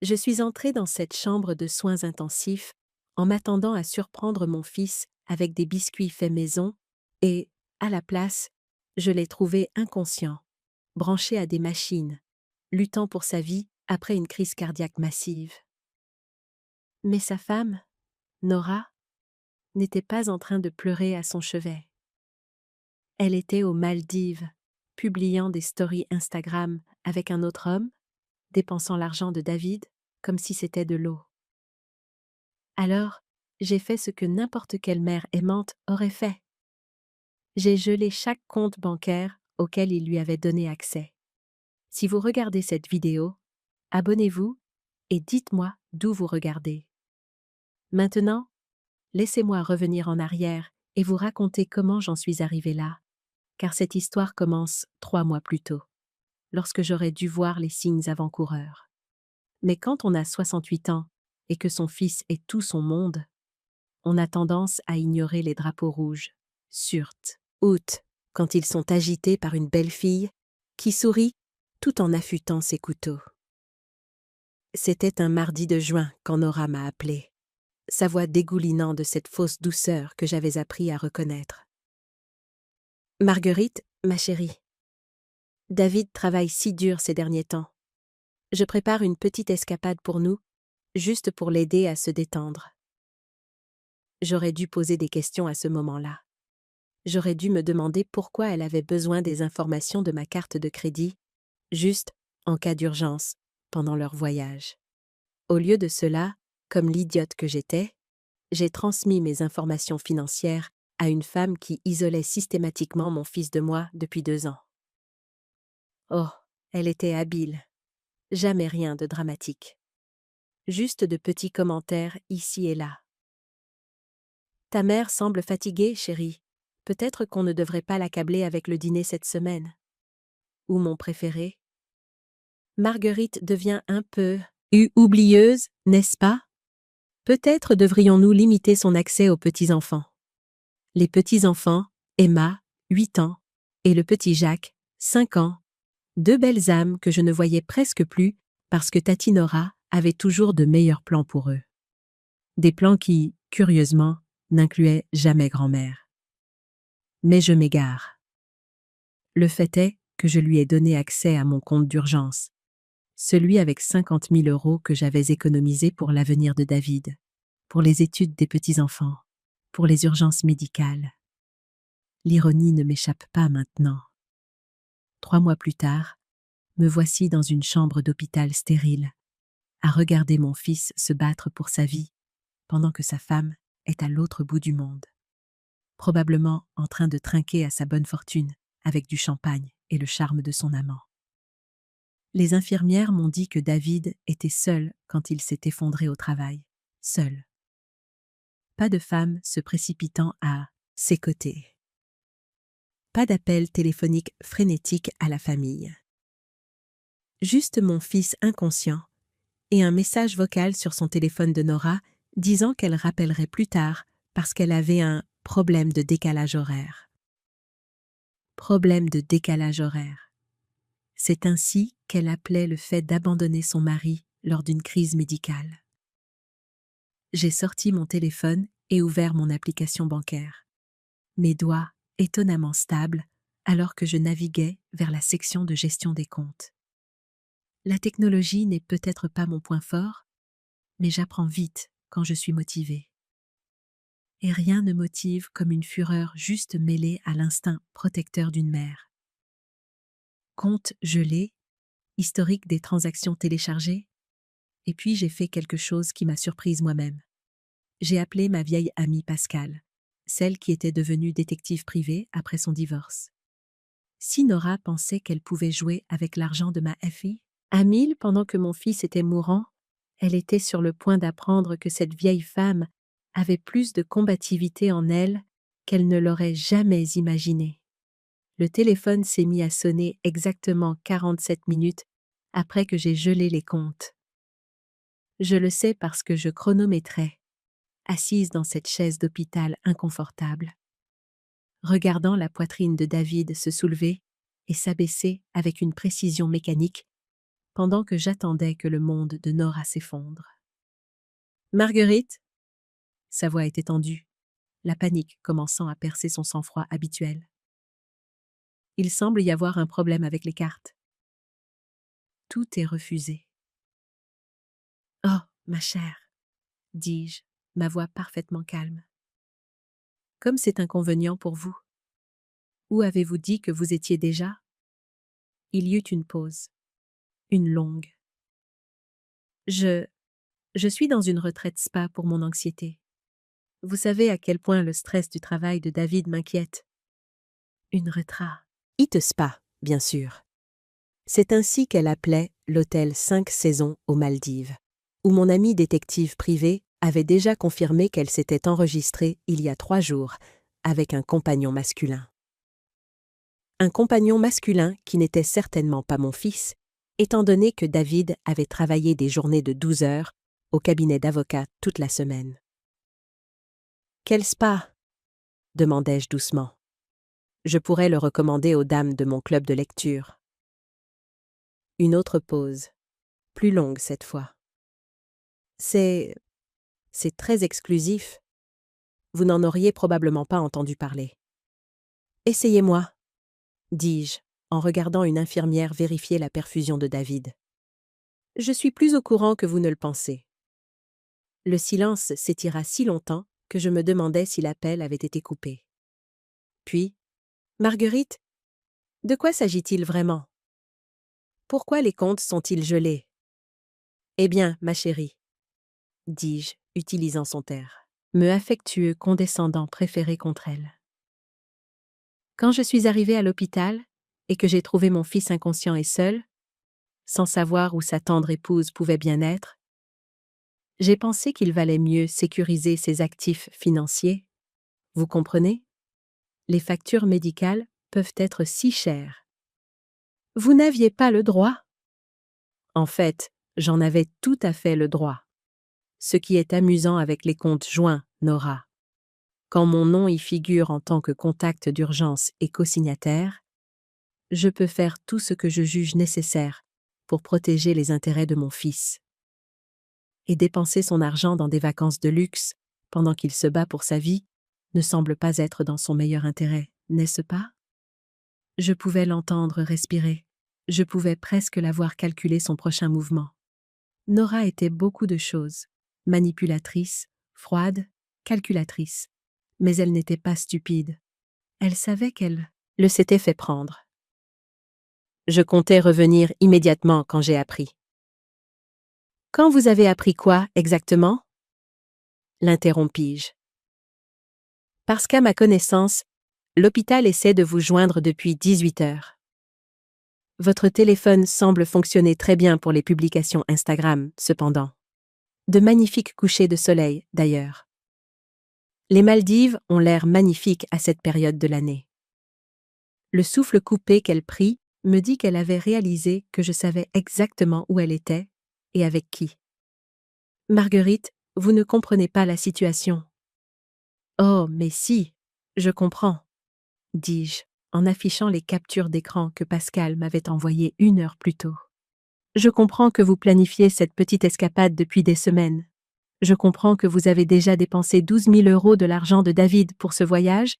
Je suis entrée dans cette chambre de soins intensifs en m'attendant à surprendre mon fils avec des biscuits faits maison et, à la place, je l'ai trouvé inconscient, branché à des machines, luttant pour sa vie après une crise cardiaque massive. Mais sa femme, Nora, n'était pas en train de pleurer à son chevet. Elle était aux Maldives, publiant des stories Instagram avec un autre homme, dépensant l'argent de David comme si c'était de l'eau. Alors, j'ai fait ce que n'importe quelle mère aimante aurait fait. J'ai gelé chaque compte bancaire auquel il lui avait donné accès. Si vous regardez cette vidéo, abonnez-vous et dites-moi d'où vous regardez. Maintenant, laissez-moi revenir en arrière et vous raconter comment j'en suis arrivée là, car cette histoire commence 3 mois plus tôt, lorsque j'aurais dû voir les signes avant-coureurs. Mais quand on a 68 ans et que son fils est tout son monde, on a tendance à ignorer les drapeaux rouges, surtout août, quand ils sont agités par une belle fille qui sourit tout en affûtant ses couteaux. C'était un mardi de juin quand Nora m'a appelé, sa voix dégoulinant de cette fausse douceur que j'avais appris à reconnaître. « Marguerite, ma chérie, David travaille si dur ces derniers temps. Je prépare une petite escapade pour nous, juste pour l'aider à se détendre. » J'aurais dû poser des questions à ce moment-là. J'aurais dû me demander pourquoi elle avait besoin des informations de ma carte de crédit, juste en cas d'urgence, pendant leur voyage. Au lieu de cela, comme l'idiote que j'étais, j'ai transmis mes informations financières à une femme qui isolait systématiquement mon fils de moi depuis 2 ans. Oh, elle était habile. Jamais rien de dramatique. Juste de petits commentaires ici et là. « Ta mère semble fatiguée, chérie. Peut-être qu'on ne devrait pas l'accabler avec le dîner cette semaine. » Ou mon préféré. « Marguerite devient un peu oublieuse, n'est-ce pas? Peut-être devrions-nous limiter son accès aux petits-enfants. » Les petits-enfants, Emma, 8 ans, et le petit Jacques, 5 ans, 2 belles âmes que je ne voyais presque plus parce que Tati Nora avait toujours de meilleurs plans pour eux. Des plans qui, curieusement, n'incluaient jamais grand-mère. Mais je m'égare. Le fait est que je lui ai donné accès à mon compte d'urgence, celui avec 50 000 € que j'avais économisé pour l'avenir de David, pour les études des petits-enfants, pour les urgences médicales. L'ironie ne m'échappe pas maintenant. 3 mois plus tard, me voici dans une chambre d'hôpital stérile, à regarder mon fils se battre pour sa vie, pendant que sa femme est à l'autre bout du monde, probablement en train de trinquer à sa bonne fortune avec du champagne et le charme de son amant. Les infirmières m'ont dit que David était seul quand il s'est effondré au travail, seul. Pas de femme se précipitant à ses côtés. Pas d'appel téléphonique frénétique à la famille. Juste mon fils inconscient et un message vocal sur son téléphone de Nora disant qu'elle rappellerait plus tard parce qu'elle avait un problème de décalage horaire. Problème de décalage horaire. C'est ainsi qu'elle appelait le fait d'abandonner son mari lors d'une crise médicale. J'ai sorti mon téléphone et ouvert mon application bancaire. Mes doigts étonnamment stables alors que je naviguais vers la section de gestion des comptes. La technologie n'est peut-être pas mon point fort, mais j'apprends vite quand je suis motivée. Et rien ne motive comme une fureur juste mêlée à l'instinct protecteur d'une mère. Compte gelé, historique des transactions téléchargées, et puis j'ai fait quelque chose qui m'a surprise moi-même. J'ai appelé ma vieille amie Pascale, celle qui était devenue détective privée après son divorce. Si Nora pensait qu'elle pouvait jouer avec l'argent de ma fille, à 1000 pendant que mon fils était mourant, elle était sur le point d'apprendre que cette vieille femme avait plus de combativité en elle qu'elle ne l'aurait jamais imaginé. Le téléphone s'est mis à sonner exactement 47 minutes après que j'ai gelé les comptes. Je le sais parce que je chronométrais, assise dans cette chaise d'hôpital inconfortable, regardant la poitrine de David se soulever et s'abaisser avec une précision mécanique, pendant que j'attendais que le monde de Nora s'effondre. Marguerite? Sa voix était tendue, la panique commençant à percer son sang-froid habituel. Il semble y avoir un problème avec les cartes. Tout est refusé. Oh, ma chère, dis-je, ma voix parfaitement calme. Comme c'est inconvénient pour vous. Où avez-vous dit que vous étiez déjà? Il y eut une pause. Une longue. Je suis dans une retraite spa pour mon anxiété. Vous savez à quel point le stress du travail de David m'inquiète. Une retraite spa, bien sûr. C'est ainsi qu'elle appelait l'hôtel 5 saisons aux Maldives, où mon amie détective privée avait déjà confirmé qu'elle s'était enregistrée il y a 3 jours avec un compagnon masculin. Un compagnon masculin qui n'était certainement pas mon fils, étant donné que David avait travaillé des journées de 12 heures au cabinet d'avocat toute la semaine. « Quel spa ?» demandai-je doucement. Je pourrais le recommander aux dames de mon club de lecture. Une autre pause, plus longue cette fois. C'est très exclusif. Vous n'en auriez probablement pas entendu parler. Essayez-moi, dis-je, en regardant une infirmière vérifier la perfusion de David. Je suis plus au courant que vous ne le pensez. Le silence s'étira si longtemps que je me demandais si l'appel avait été coupé. Puis, Marguerite, de quoi s'agit-il vraiment? Pourquoi les comptes sont-ils gelés? Eh bien, ma chérie, dis-je, utilisant son me affectueux condescendant préféré contre elle. Quand je suis arrivée à l'hôpital et que j'ai trouvé mon fils inconscient et seul, sans savoir où sa tendre épouse pouvait bien être, j'ai pensé qu'il valait mieux sécuriser ses actifs financiers. Vous comprenez? Les factures médicales peuvent être si chères. Vous n'aviez pas le droit? En fait, j'en avais tout à fait le droit. Ce qui est amusant avec les comptes joints, Nora. Quand mon nom y figure en tant que contact d'urgence et co-signataire, je peux faire tout ce que je juge nécessaire pour protéger les intérêts de mon fils. Et dépenser son argent dans des vacances de luxe, pendant qu'il se bat pour sa vie, ne semble pas être dans son meilleur intérêt, n'est-ce pas? Je pouvais l'entendre respirer. Je pouvais presque la voir calculer son prochain mouvement. Nora était beaucoup de choses. Manipulatrice, froide, calculatrice. Mais elle n'était pas stupide. Elle savait qu'elle le s'était fait prendre. Je comptais revenir immédiatement quand j'ai appris. Quand vous avez appris quoi, exactement? L'interrompis-je. Parce qu'à ma connaissance, l'hôpital essaie de vous joindre depuis 18 heures. Votre téléphone semble fonctionner très bien pour les publications Instagram, cependant. De magnifiques couchers de soleil, d'ailleurs. Les Maldives ont l'air magnifiques à cette période de l'année. Le souffle coupé qu'elle prit me dit qu'elle avait réalisé que je savais exactement où elle était et avec qui. Marguerite, vous ne comprenez pas la situation. Oh, mais si, je comprends, dis-je, en affichant les captures d'écran que Pascal m'avait envoyées 1 heure plus tôt. Je comprends que vous planifiez cette petite escapade depuis des semaines. Je comprends que vous avez déjà dépensé 12 000 € de l'argent de David pour ce voyage,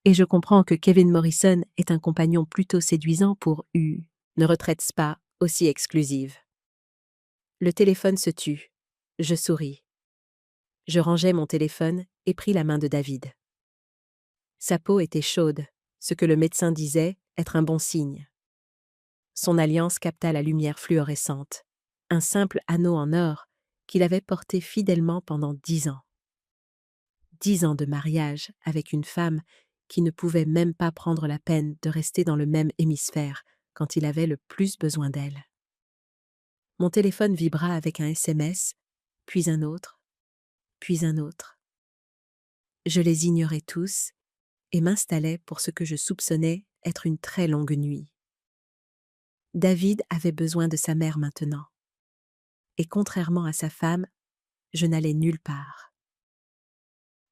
et je comprends que Kevin Morrison est un compagnon plutôt séduisant pour une retraite spa aussi exclusive. Le téléphone se tut. Je souris. Je rangeai mon téléphone et pris la main de David. Sa peau était chaude, ce que le médecin disait être un bon signe. Son alliance capta la lumière fluorescente, un simple anneau en or qu'il avait porté fidèlement pendant 10 ans. 10 ans de mariage avec une femme qui ne pouvait même pas prendre la peine de rester dans le même hémisphère quand il avait le plus besoin d'elle. Mon téléphone vibra avec un SMS, puis un autre, puis un autre. Je les ignorais tous et m'installais pour ce que je soupçonnais être une très longue nuit. David avait besoin de sa mère maintenant. Et contrairement à sa femme, je n'allais nulle part.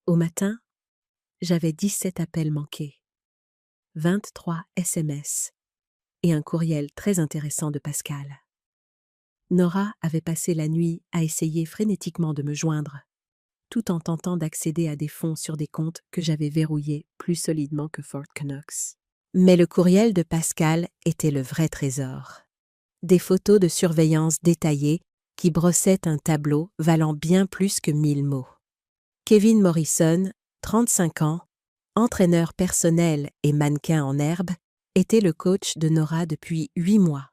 Au matin, j'avais 17 appels manqués, 23 SMS et un courriel très intéressant de Pascal. Nora avait passé la nuit à essayer frénétiquement de me joindre, tout en tentant d'accéder à des fonds sur des comptes que j'avais verrouillés plus solidement que Fort Knox. Mais le courriel de Pascal était le vrai trésor. Des photos de surveillance détaillées qui brossaient un tableau valant bien plus que 1000 mots. Kevin Morrison, 35 ans, entraîneur personnel et mannequin en herbe, était le coach de Nora depuis 8 mois.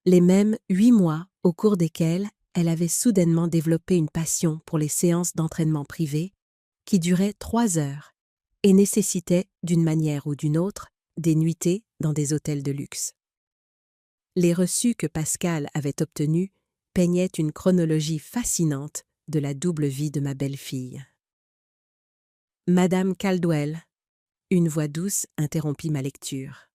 Les mêmes 8 mois au cours desquels elle avait soudainement développé une passion pour les séances d'entraînement privées qui duraient 3 heures et nécessitaient, d'une manière ou d'une autre, des nuitées dans des hôtels de luxe. Les reçus que Pascal avait obtenus peignaient une chronologie fascinante de la double vie de ma belle-fille. Madame Caldwell, une voix douce interrompit ma lecture.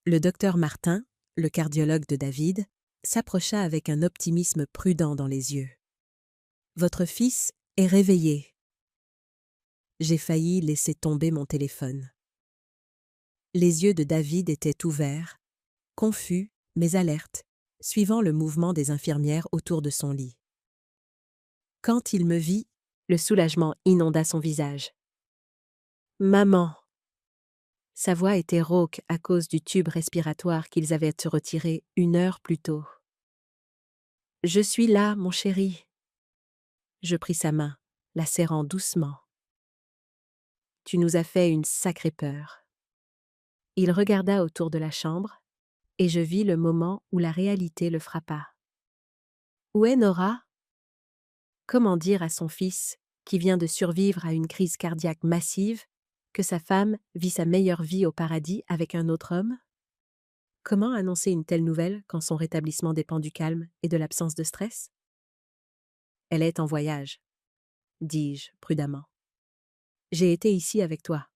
Le docteur Martin, le cardiologue de David, s'approcha avec un optimisme prudent dans les yeux. « Votre fils est réveillé. » J'ai failli laisser tomber mon téléphone. Les yeux de David étaient ouverts, confus mais alertes, suivant le mouvement des infirmières autour de son lit. Quand il me vit, le soulagement inonda son visage. « Maman !» Sa voix était rauque à cause du tube respiratoire qu'ils avaient retiré 1 heure plus tôt. « Je suis là, mon chéri. » Je pris sa main, la serrant doucement. « Tu nous as fait une sacrée peur. » Il regarda autour de la chambre, et je vis le moment où la réalité le frappa. « Où est Nora ?» Comment dire à son fils, qui vient de survivre à une crise cardiaque massive, que sa femme vit sa meilleure vie au paradis avec un autre homme? Comment annoncer une telle nouvelle quand son rétablissement dépend du calme et de l'absence de stress? « Elle est en voyage, » dis-je prudemment. « J'ai été ici avec toi. »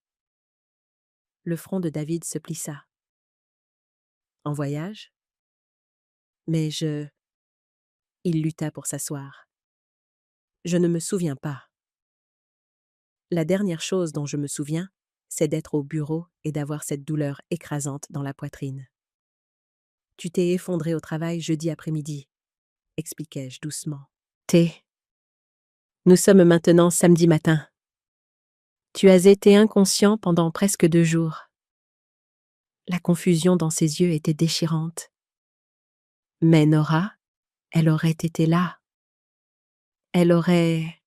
Le front de David se plissa. « En voyage? » Mais Il lutta pour s'asseoir. « Je ne me souviens pas. La dernière chose dont je me souviens, c'est d'être au bureau et d'avoir cette douleur écrasante dans la poitrine. »« Tu t'es effondré au travail jeudi après-midi, » expliquai-je doucement. « Nous sommes maintenant samedi matin. Tu as été inconscient pendant presque 2 jours. » La confusion dans ses yeux était déchirante. Mais Nora, elle aurait été là. Elle aurait...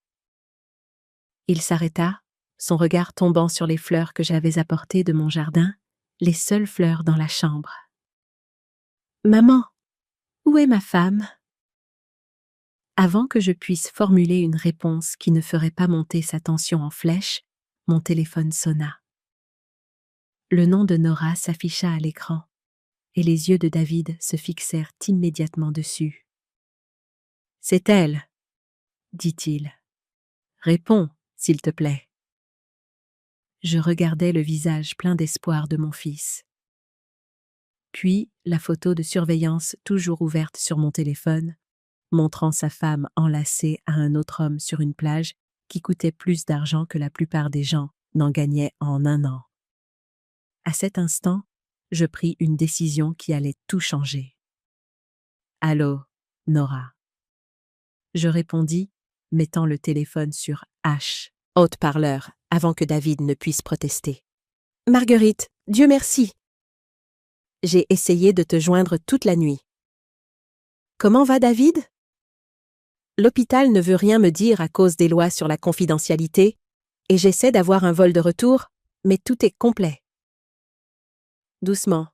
Il s'arrêta, son regard tombant sur les fleurs que j'avais apportées de mon jardin, les seules fleurs dans la chambre. « Maman, où est ma femme ?» Avant que je puisse formuler une réponse qui ne ferait pas monter sa tension en flèche, mon téléphone sonna. Le nom de Nora s'afficha à l'écran, et les yeux de David se fixèrent immédiatement dessus. « C'est elle, » dit-il. « Réponds, s'il te plaît. » Je regardais le visage plein d'espoir de mon fils. Puis la photo de surveillance toujours ouverte sur mon téléphone, montrant sa femme enlacée à un autre homme sur une plage qui coûtait plus d'argent que la plupart des gens n'en gagnaient en 1 an. À cet instant, je pris une décision qui allait tout changer. « Allô, Nora. » Je répondis, mettant le téléphone sur H, haute-parleur, avant que David ne puisse protester. « Marguerite, Dieu merci. J'ai essayé de te joindre toute la nuit. »« Comment va David ? » ?»« L'hôpital ne veut rien me dire à cause des lois sur la confidentialité, et j'essaie d'avoir un vol de retour, mais tout est complet. »« Doucement, »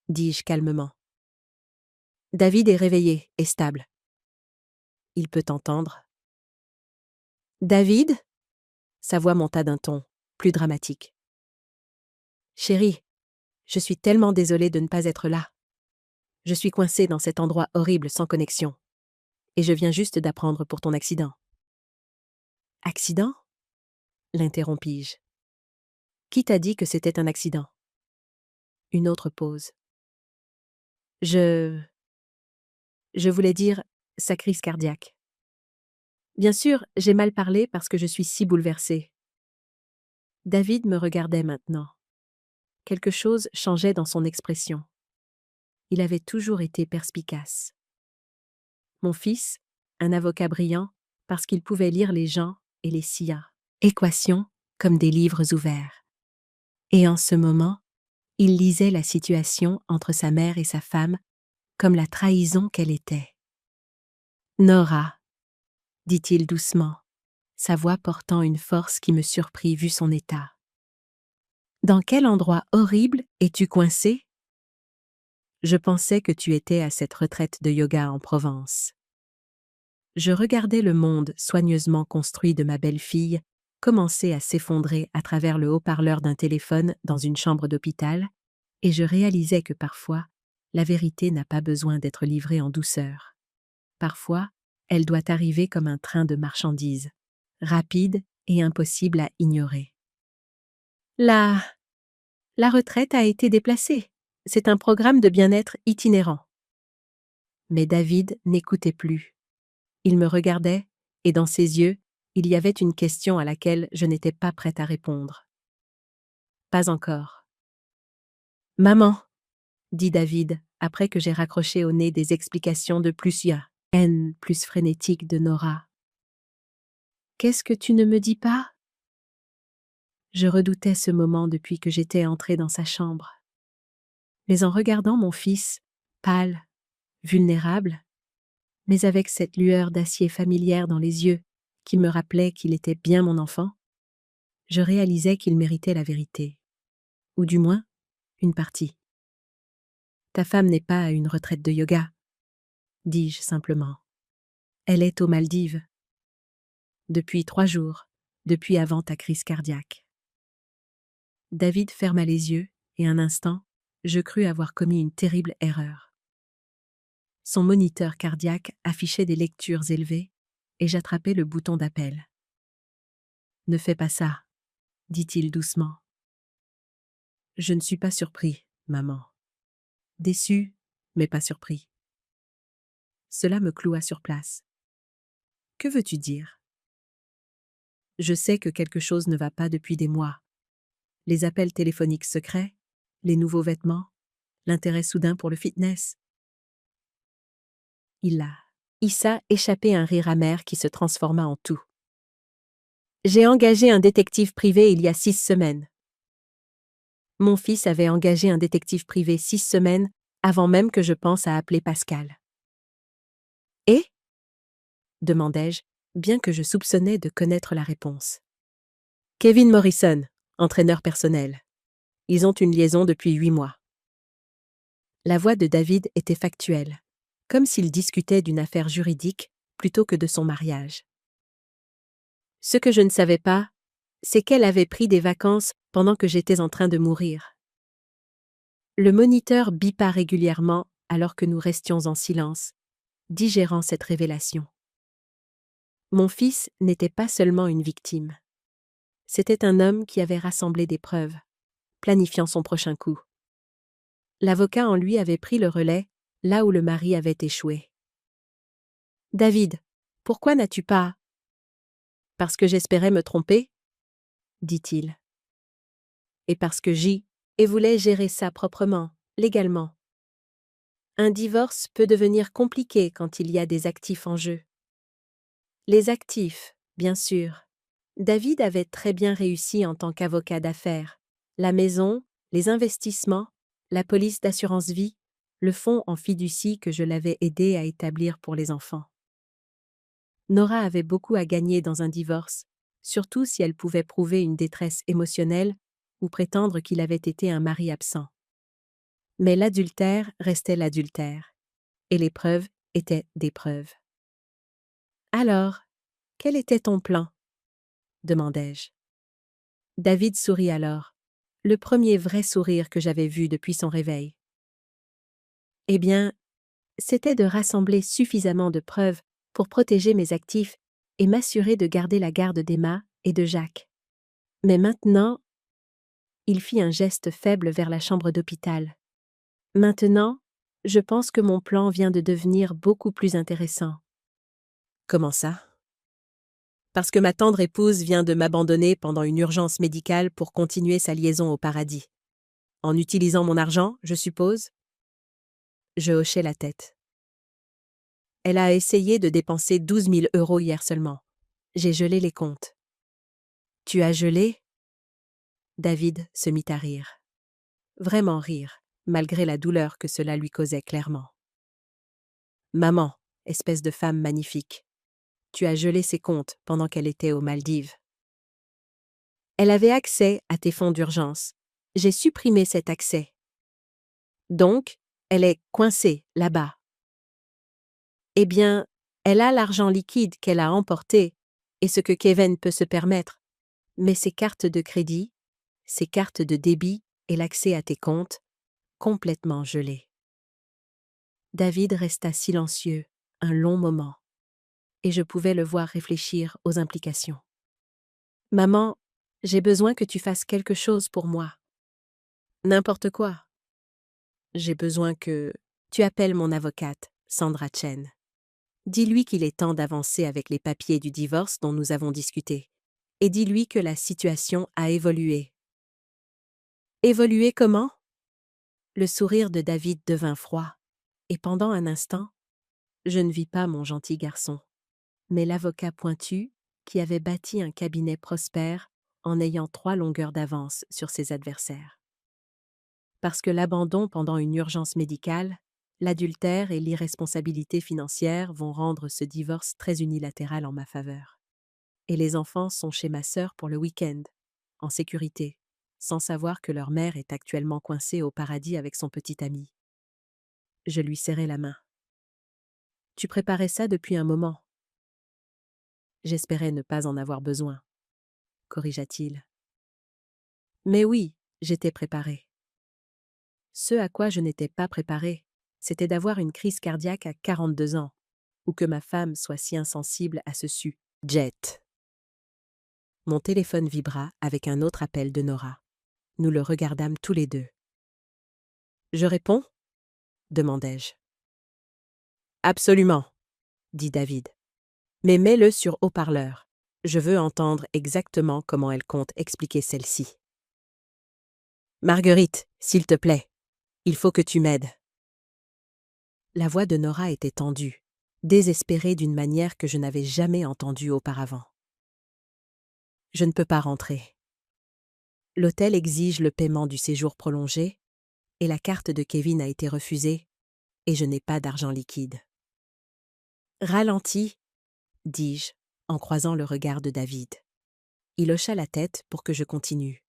dis-je calmement. « David est réveillé et stable. Il peut t'entendre. »« David ?» Sa voix monta d'un ton, plus dramatique. « Chérie, je suis tellement désolée de ne pas être là. Je suis coincée dans cet endroit horrible sans connexion. Et je viens juste d'apprendre pour ton accident. »« Accident ?» l'interrompis-je. « Qui t'a dit que c'était un accident ?» Une autre pause. « Je voulais dire sa crise cardiaque. Bien sûr, j'ai mal parlé parce que je suis si bouleversée. » David me regardait maintenant. Quelque chose changeait dans son expression. il avait toujours été perspicace. Mon fils, un avocat brillant, parce qu'il pouvait lire les gens et les équations comme des livres ouverts. Et en ce moment, il lisait la situation entre sa mère et sa femme comme la trahison qu'elle était. « Nora, dit-il doucement, sa voix portant une force qui me surprit vu son état. Dans quel endroit horrible es-tu coincée? Je pensais que tu étais à cette retraite de yoga en Provence. Je regardais le monde soigneusement construit de ma belle-fille commencer à s'effondrer à travers le haut-parleur d'un téléphone dans une chambre d'hôpital, et je réalisais que parfois, la vérité n'a pas besoin d'être livrée en douceur. Parfois, elle doit arriver comme un train de marchandises, rapide et impossible à ignorer. La retraite a été déplacée. C'est un programme de bien-être itinérant. Mais David n'écoutait plus. Il me regardait, et dans ses yeux, il y avait une question à laquelle je n'étais pas prête à répondre. Pas encore. « Maman, dit David, après que j'ai raccroché au nez des explications de haine plus frénétique de Nora. Qu'est-ce que tu ne me dis pas? Je redoutais ce moment depuis que j'étais entrée dans sa chambre. Mais en regardant mon fils, pâle, vulnérable, mais avec cette lueur d'acier familière dans les yeux qui me rappelait qu'il était bien mon enfant, je réalisais qu'il méritait la vérité. Ou du moins, une partie. Ta femme n'est pas à une retraite de yoga, dis-je simplement. Elle est aux Maldives. Depuis 3 jours, depuis avant ta crise cardiaque. David ferma les yeux, et un instant, je crus avoir commis une terrible erreur. Son moniteur cardiaque affichait des lectures élevées, et j'attrapais le bouton d'appel. « Ne fais pas ça, » dit-il doucement. Je ne suis pas surpris, maman. Déçu, mais pas surpris. Cela me cloua sur place. Que veux-tu dire? Je sais que quelque chose ne va pas depuis des mois. Les appels téléphoniques secrets, les nouveaux vêtements, l'intérêt soudain pour le fitness. Il a échappé un rire amer qui se transforma en tout. J'ai engagé un détective privé il y a 6 semaines. Mon fils avait engagé un détective privé 6 semaines avant même que je pense à appeler Pascal. Et? Demandai-je, bien que je soupçonnais de connaître la réponse. Kevin Morrison, entraîneur personnel. Ils ont une liaison depuis 8 mois. La voix de David était factuelle, comme s'il discutait d'une affaire juridique plutôt que de son mariage. Ce que je ne savais pas, c'est qu'elle avait pris des vacances pendant que j'étais en train de mourir. Le moniteur bipa régulièrement alors que nous restions en silence, digérant cette révélation. Mon fils n'était pas seulement une victime. C'était un homme qui avait rassemblé des preuves, planifiant son prochain coup. L'avocat en lui avait pris le relais, là où le mari avait échoué. « David, pourquoi n'as-tu pas… » Parce que j'espérais me tromper, dit-il. Et parce que voulais gérer ça proprement, légalement. Un divorce peut devenir compliqué quand il y a des actifs en jeu. Les actifs, bien sûr. David avait très bien réussi en tant qu'avocat d'affaires. La maison, les investissements, la police d'assurance vie, le fonds en fiducie que je l'avais aidé à établir pour les enfants. Nora avait beaucoup à gagner dans un divorce, surtout si elle pouvait prouver une détresse émotionnelle ou prétendre qu'il avait été un mari absent. Mais l'adultère restait l'adultère, et les preuves étaient des preuves. « Alors, quel était ton plan ?» demandai-je. David sourit alors, le premier vrai sourire que j'avais vu depuis son réveil. Eh bien, c'était de rassembler suffisamment de preuves pour protéger mes actifs et m'assurer de garder la garde d'Emma et de Jacques. Mais maintenant, il fit un geste faible vers la chambre d'hôpital. Maintenant, je pense que mon plan vient de devenir beaucoup plus intéressant. Comment ça? Parce que ma tendre épouse vient de m'abandonner pendant une urgence médicale pour continuer sa liaison au paradis. En utilisant mon argent, je suppose? Je hochai la tête. Elle a essayé de dépenser 12 000 € hier seulement. J'ai gelé les comptes. Tu as gelé? David se mit à rire. Vraiment rire, malgré la douleur que cela lui causait clairement. Maman, espèce de femme magnifique. Tu as gelé ses comptes pendant qu'elle était aux Maldives. Elle avait accès à tes fonds d'urgence. J'ai supprimé cet accès. Donc, elle est coincée là-bas. Eh bien, elle a l'argent liquide qu'elle a emporté et ce que Kevin peut se permettre. Mais ses cartes de crédit, ses cartes de débit et l'accès à tes comptes, complètement gelés. David resta silencieux un long moment, et je pouvais le voir réfléchir aux implications. Maman, j'ai besoin que tu fasses quelque chose pour moi. N'importe quoi. J'ai besoin que tu appelles mon avocate, Sandra Chen. Dis-lui qu'il est temps d'avancer avec les papiers du divorce dont nous avons discuté. Et dis-lui que la situation a évolué. Évolué comment? Le sourire de David devint froid, et pendant un instant, je ne vis pas mon gentil garçon, mais l'avocat pointu qui avait bâti un cabinet prospère en ayant 3 longueurs d'avance sur ses adversaires. Parce que l'abandon pendant une urgence médicale, l'adultère et l'irresponsabilité financière vont rendre ce divorce très unilatéral en ma faveur. Et les enfants sont chez ma sœur pour le week-end, en sécurité, sans savoir que leur mère est actuellement coincée au paradis avec son petit ami. Je lui serrai la main. Tu préparais ça depuis un moment. J'espérais ne pas en avoir besoin, corrigea-t-il. Mais oui, j'étais préparée. Ce à quoi je n'étais pas préparée, c'était d'avoir une crise cardiaque à 42 ans, ou que ma femme soit si insensible à ce sujet. Mon téléphone vibra avec un autre appel de Nora. Nous le regardâmes tous les deux. « Je réponds » demandai-je. « Absolument » dit David. « Mais mets-le sur haut-parleur. Je veux entendre exactement comment elle compte expliquer celle-ci. »« Marguerite, s'il te plaît, il faut que tu m'aides. » La voix de Nora était tendue, désespérée d'une manière que je n'avais jamais entendue auparavant. « Je ne peux pas rentrer. L'hôtel exige le paiement du séjour prolongé, et la carte de Kevin a été refusée, et je n'ai pas d'argent liquide. »« Ralentis, » dis-je, en croisant le regard de David. Il hocha la tête pour que je continue.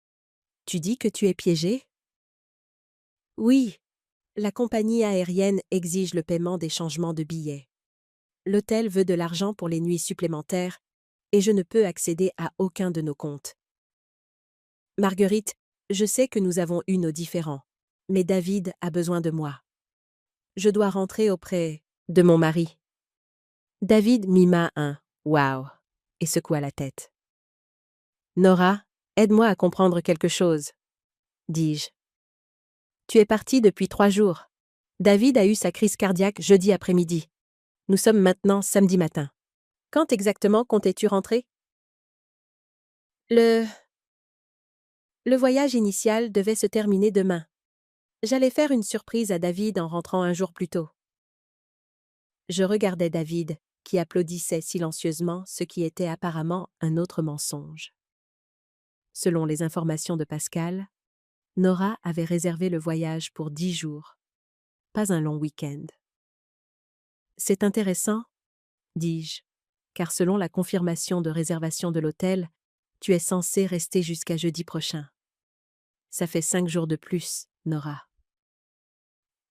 « Tu dis que tu es piégé? »« Oui, la compagnie aérienne exige le paiement des changements de billets. L'hôtel veut de l'argent pour les nuits supplémentaires, et je ne peux accéder à aucun de nos comptes. Marguerite, je sais que nous avons eu nos différends, mais David a besoin de moi. Je dois rentrer auprès de mon mari. » David mima un « Wow » et secoua la tête. « Nora, aide-moi à comprendre quelque chose, » dis-je. « Tu es partie depuis 3 jours. David a eu sa crise cardiaque jeudi après-midi. Nous sommes maintenant samedi matin. Quand exactement comptais-tu rentrer? Le voyage initial devait se terminer demain. J'allais faire une surprise à David en rentrant un jour plus tôt. Je regardais David, qui applaudissait silencieusement ce qui était apparemment un autre mensonge. Selon les informations de Pascal, Nora avait réservé le voyage pour 10 jours, pas un long week-end. « C'est intéressant, » dis-je, car selon la confirmation de réservation de l'hôtel, tu es censé rester jusqu'à jeudi prochain. Ça fait 5 jours de plus, Nora.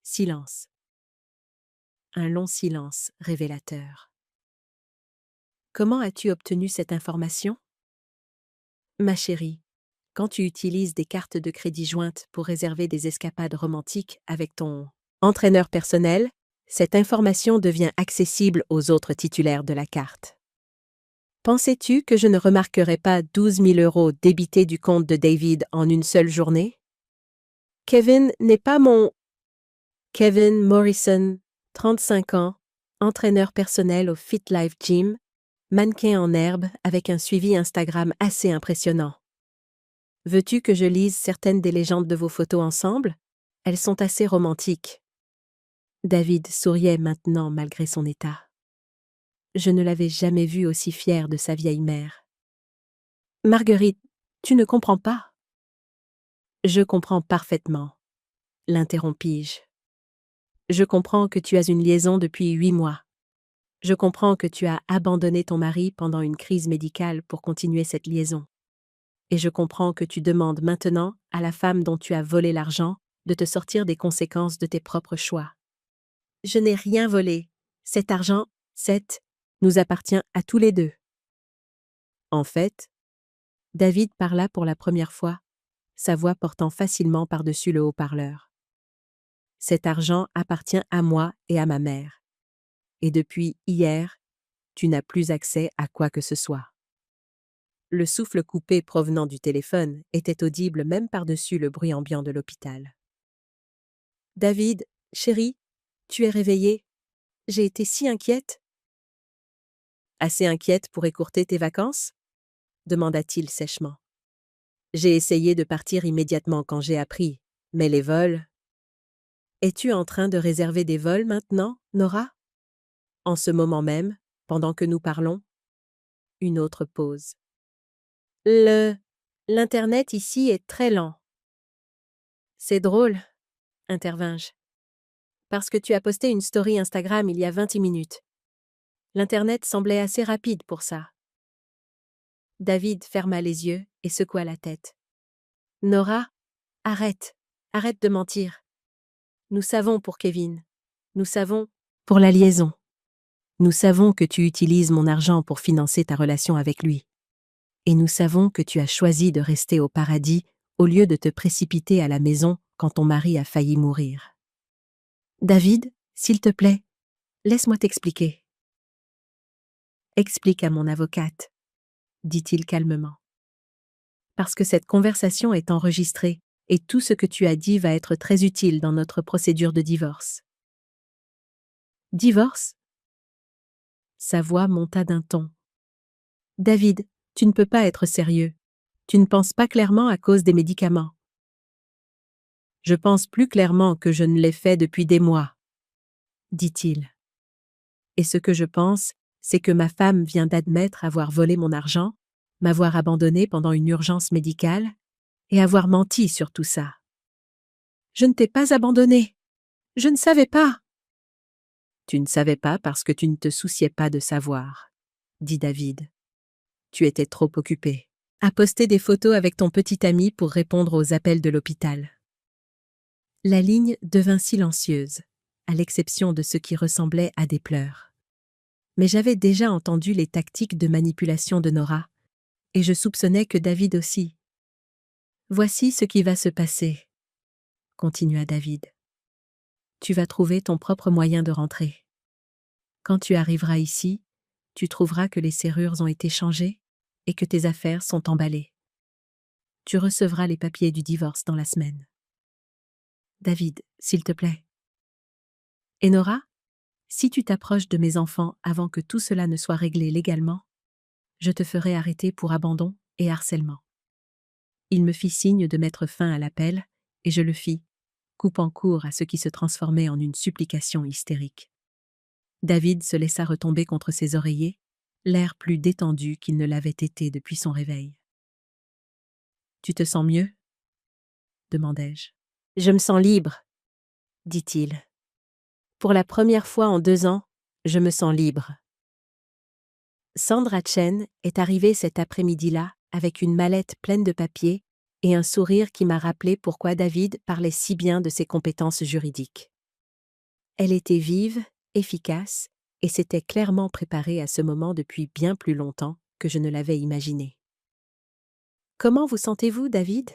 Silence. Un long silence révélateur. Comment as-tu obtenu cette information? Ma chérie, quand tu utilises des cartes de crédit jointes pour réserver des escapades romantiques avec ton entraîneur personnel, cette information devient accessible aux autres titulaires de la carte. Pensais-tu que je ne remarquerais pas 12 000 € débités du compte de David en une seule journée? Kevin n'est pas mon... Kevin Morrison, 35 ans, entraîneur personnel au Fit Life Gym, mannequin en herbe avec un suivi Instagram assez impressionnant. Veux-tu que je lise certaines des légendes de vos photos ensemble? Elles sont assez romantiques. David souriait maintenant malgré son état. Je ne l'avais jamais vu aussi fier de sa vieille mère. Marguerite, tu ne comprends pas? Je comprends parfaitement, l'interrompis-je. Je comprends que tu as une liaison depuis 8 mois. Je comprends que tu as abandonné ton mari pendant une crise médicale pour continuer cette liaison. Et je comprends que tu demandes maintenant à la femme dont tu as volé l'argent de te sortir des conséquences de tes propres choix. Je n'ai rien volé. Cet argent, nous appartient à tous les deux. En fait, David parla pour la première fois, sa voix portant facilement par-dessus le haut-parleur. Cet argent appartient à moi et à ma mère. Et depuis hier, tu n'as plus accès à quoi que ce soit. Le souffle coupé provenant du téléphone était audible même par-dessus le bruit ambiant de l'hôpital. David, chérie, tu es réveillée. J'ai été si inquiète. Assez inquiète pour écourter tes vacances? Demanda-t-il sèchement. J'ai essayé de partir immédiatement quand j'ai appris, mais les vols... Es-tu en train de réserver des vols maintenant, Nora? En ce moment même, pendant que nous parlons? Une autre pause. L'Internet ici est très lent. C'est drôle, intervins-je. Parce que tu as posté une story Instagram il y a 20 minutes. L'Internet semblait assez rapide pour ça. David ferma les yeux et secoua la tête. Nora, arrête de mentir. Nous savons pour Kevin. Nous savons pour la liaison. Nous savons que tu utilises mon argent pour financer ta relation avec lui. Et nous savons que tu as choisi de rester au paradis au lieu de te précipiter à la maison quand ton mari a failli mourir. David, s'il te plaît, laisse-moi t'expliquer. Explique à mon avocate, dit-il calmement. Parce que cette conversation est enregistrée et tout ce que tu as dit va être très utile dans notre procédure de divorce. Divorce? Sa voix monta d'un ton. David, tu ne peux pas être sérieux. Tu ne penses pas clairement à cause des médicaments. Je pense plus clairement que je ne l'ai fait depuis des mois, dit-il. Et ce que je pense, c'est que ma femme vient d'admettre avoir volé mon argent, m'avoir abandonné pendant une urgence médicale, et avoir menti sur tout ça. Je ne t'ai pas abandonné. Je ne savais pas. Tu ne savais pas parce que tu ne te souciais pas de savoir, dit David. Tu étais trop occupé à poster des photos avec ton petit ami pour répondre aux appels de l'hôpital. La ligne devint silencieuse, à l'exception de ce qui ressemblait à des pleurs. Mais j'avais déjà entendu les tactiques de manipulation de Nora, et je soupçonnais que David aussi. Voici ce qui va se passer, continua David. Tu vas trouver ton propre moyen de rentrer. Quand tu arriveras ici, tu trouveras que les serrures ont été changées et que tes affaires sont emballées. Tu recevras les papiers du divorce dans la semaine. David, s'il te plaît. Et Nora, si tu t'approches de mes enfants avant que tout cela ne soit réglé légalement, je te ferai arrêter pour abandon et harcèlement. Il me fit signe de mettre fin à l'appel, et je le fis, coupant court à ce qui se transformait en une supplication hystérique. David se laissa retomber contre ses oreillers, l'air plus détendu qu'il ne l'avait été depuis son réveil. « Tu te sens mieux » demandai-je. « Je me sens libre, » dit-il. « Pour la première fois en 2 ans, je me sens libre. » Sandra Chen est arrivée cet après-midi-là avec une mallette pleine de papiers et un sourire qui m'a rappelé pourquoi David parlait si bien de ses compétences juridiques. Elle était vive, efficace, et s'était clairement préparée à ce moment depuis bien plus longtemps que je ne l'avais imaginé. « Comment vous sentez-vous, David »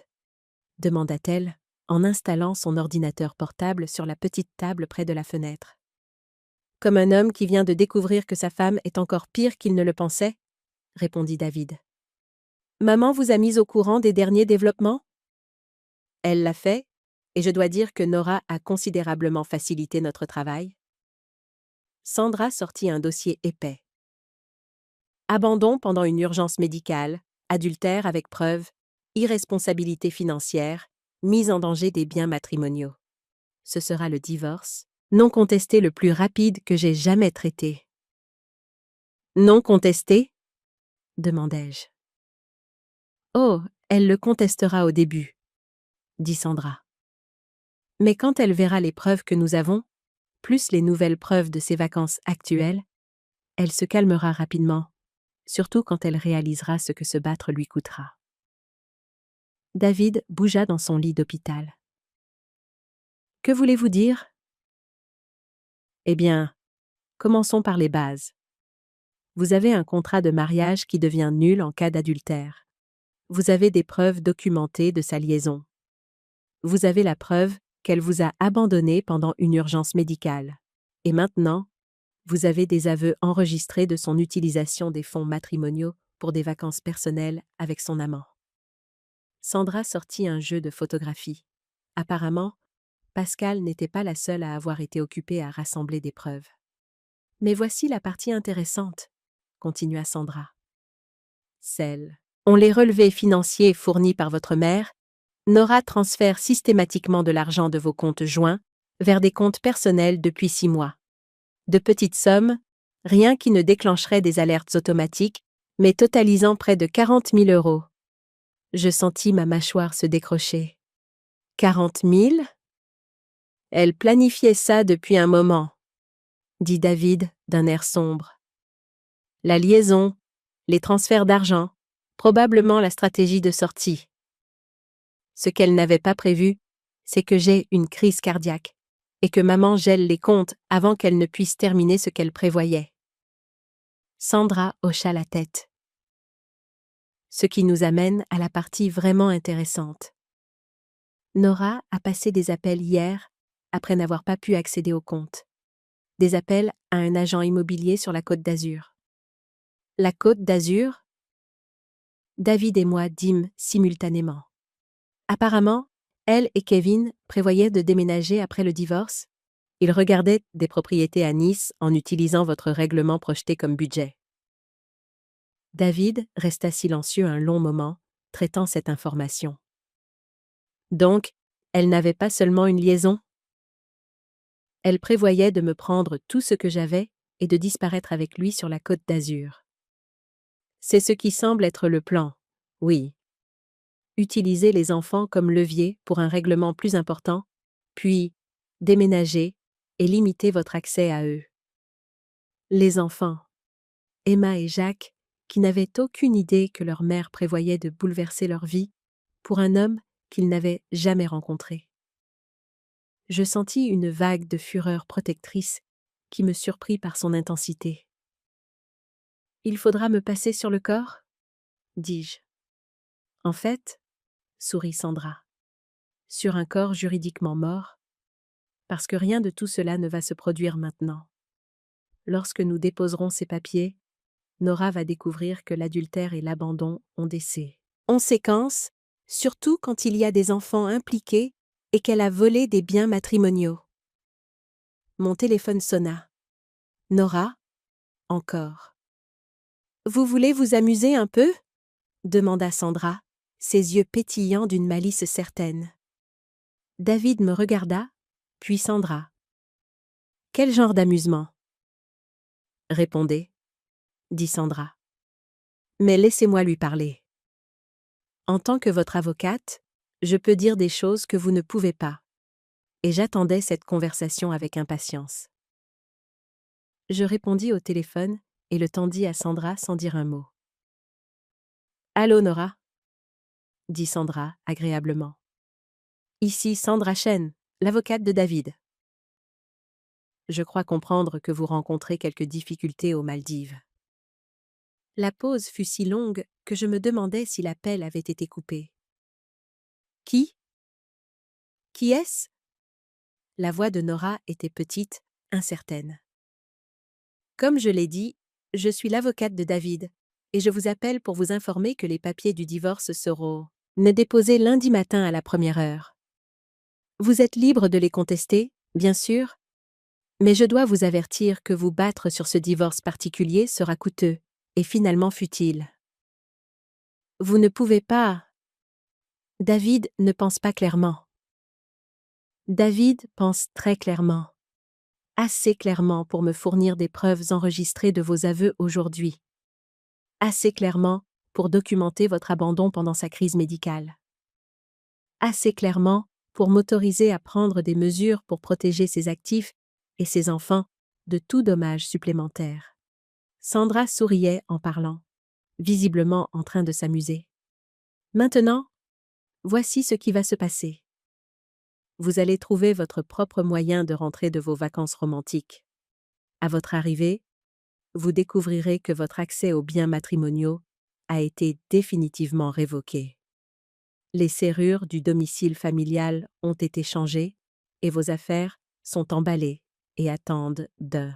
demanda-t-elle en installant son ordinateur portable sur la petite table près de la fenêtre. « Comme un homme qui vient de découvrir que sa femme est encore pire qu'il ne le pensait » répondit David. « Maman vous a mis au courant des derniers développements ?» Elle l'a fait, et je dois dire que Nora a considérablement facilité notre travail. Sandra sortit un dossier épais. Abandon pendant une urgence médicale, adultère avec preuve, irresponsabilité financière, mise en danger des biens matrimoniaux. Ce sera le divorce, Non contesté le plus rapide que j'ai jamais traité. Non contesté? Demandai-je. Oh, elle le contestera au début, dit Sandra. Mais quand elle verra les preuves que nous avons, plus les nouvelles preuves de ses vacances actuelles, elle se calmera rapidement, surtout quand elle réalisera ce que se battre lui coûtera. David bougea dans son lit d'hôpital. Que voulez-vous dire? Eh bien, commençons par les bases. Vous avez un contrat de mariage qui devient nul en cas d'adultère. Vous avez des preuves documentées de sa liaison. Vous avez la preuve qu'elle vous a abandonné pendant une urgence médicale. Et maintenant, vous avez des aveux enregistrés de son utilisation des fonds matrimoniaux pour des vacances personnelles avec son amant. Sandra sortit un jeu de photographie. Apparemment, Pascal n'était pas la seule à avoir été occupée à rassembler des preuves. Mais voici la partie intéressante, continua Sandra. On les relevés financiers fournis par votre mère, Nora transfère systématiquement de l'argent de vos comptes joints vers des comptes personnels depuis 6 mois. De petites sommes, rien qui ne déclencherait des alertes automatiques, mais totalisant près de 40 000 euros. Je sentis ma mâchoire se décrocher. 40 000? Elle planifiait ça depuis un moment, dit David d'un air sombre. La liaison, les transferts d'argent, probablement la stratégie de sortie. Ce qu'elle n'avait pas prévu, c'est que j'ai une crise cardiaque et que maman gèle les comptes avant qu'elle ne puisse terminer ce qu'elle prévoyait. Sandra hocha la tête. Ce qui nous amène à la partie vraiment intéressante. Nora a passé des appels hier après n'avoir pas pu accéder au compte. Des appels à un agent immobilier sur la Côte d'Azur. La Côte d'Azur? David et moi dîmes simultanément. Apparemment, elle et Kevin prévoyaient de déménager après le divorce. Ils regardaient des propriétés à Nice en utilisant votre règlement projeté comme budget. David resta silencieux un long moment, traitant cette information. Donc, elle n'avait pas seulement une liaison. Elle prévoyait de me prendre tout ce que j'avais et de disparaître avec lui sur la Côte d'Azur. C'est ce qui semble être le plan, oui. Utiliser les enfants comme levier pour un règlement plus important, puis déménager et limiter votre accès à eux. Les enfants, Emma et Jacques, qui n'avaient aucune idée que leur mère prévoyait de bouleverser leur vie pour un homme qu'ils n'avaient jamais rencontré. Je sentis une vague de fureur protectrice qui me surprit par son intensité. « Il faudra me passer sur le corps ?» dis-je. « En fait, » sourit Sandra, « sur un corps juridiquement mort, parce que rien de tout cela ne va se produire maintenant. Lorsque nous déposerons ces papiers, Nora va découvrir que l'adultère et l'abandon ont des conséquences, surtout quand il y a des enfants impliqués et qu'elle a volé des biens matrimoniaux. Mon téléphone sonna. Nora, encore. Vous voulez vous amuser un peu? Demanda Sandra, ses yeux pétillants d'une malice certaine. David me regarda, puis Sandra. Quel genre d'amusement? Répondez, dit Sandra. Mais laissez-moi lui parler. En tant que votre avocate, je peux dire des choses que vous ne pouvez pas. Et j'attendais cette conversation avec impatience. Je répondis au téléphone et le tendis à Sandra sans dire un mot. « Allô, Nora ?» dit Sandra agréablement. « Ici Sandra Chen, l'avocate de David. Je crois comprendre que vous rencontrez quelques difficultés aux Maldives. » La pause fut si longue que je me demandais si l'appel avait été coupé. « Qui? Qui est-ce » La voix de Nora était petite, incertaine. « Comme je l'ai dit, je suis l'avocate de David, et je vous appelle pour vous informer que les papiers du divorce seront déposés lundi matin à la première heure. Vous êtes libre de les contester, bien sûr, mais je dois vous avertir que vous battre sur ce divorce particulier sera coûteux et finalement futile. Vous ne pouvez pas. David ne pense pas clairement. David pense très clairement. Assez clairement pour me fournir des preuves enregistrées de vos aveux aujourd'hui. Assez clairement pour documenter votre abandon pendant sa crise médicale. Assez clairement pour m'autoriser à prendre des mesures pour protéger ses actifs et ses enfants de tout dommage supplémentaire. Sandra souriait en parlant, visiblement en train de s'amuser. Maintenant, voici ce qui va se passer. Vous allez trouver votre propre moyen de rentrer de vos vacances romantiques. À votre arrivée, vous découvrirez que votre accès aux biens matrimoniaux a été définitivement révoqué. Les serrures du domicile familial ont été changées et vos affaires sont emballées et attendent de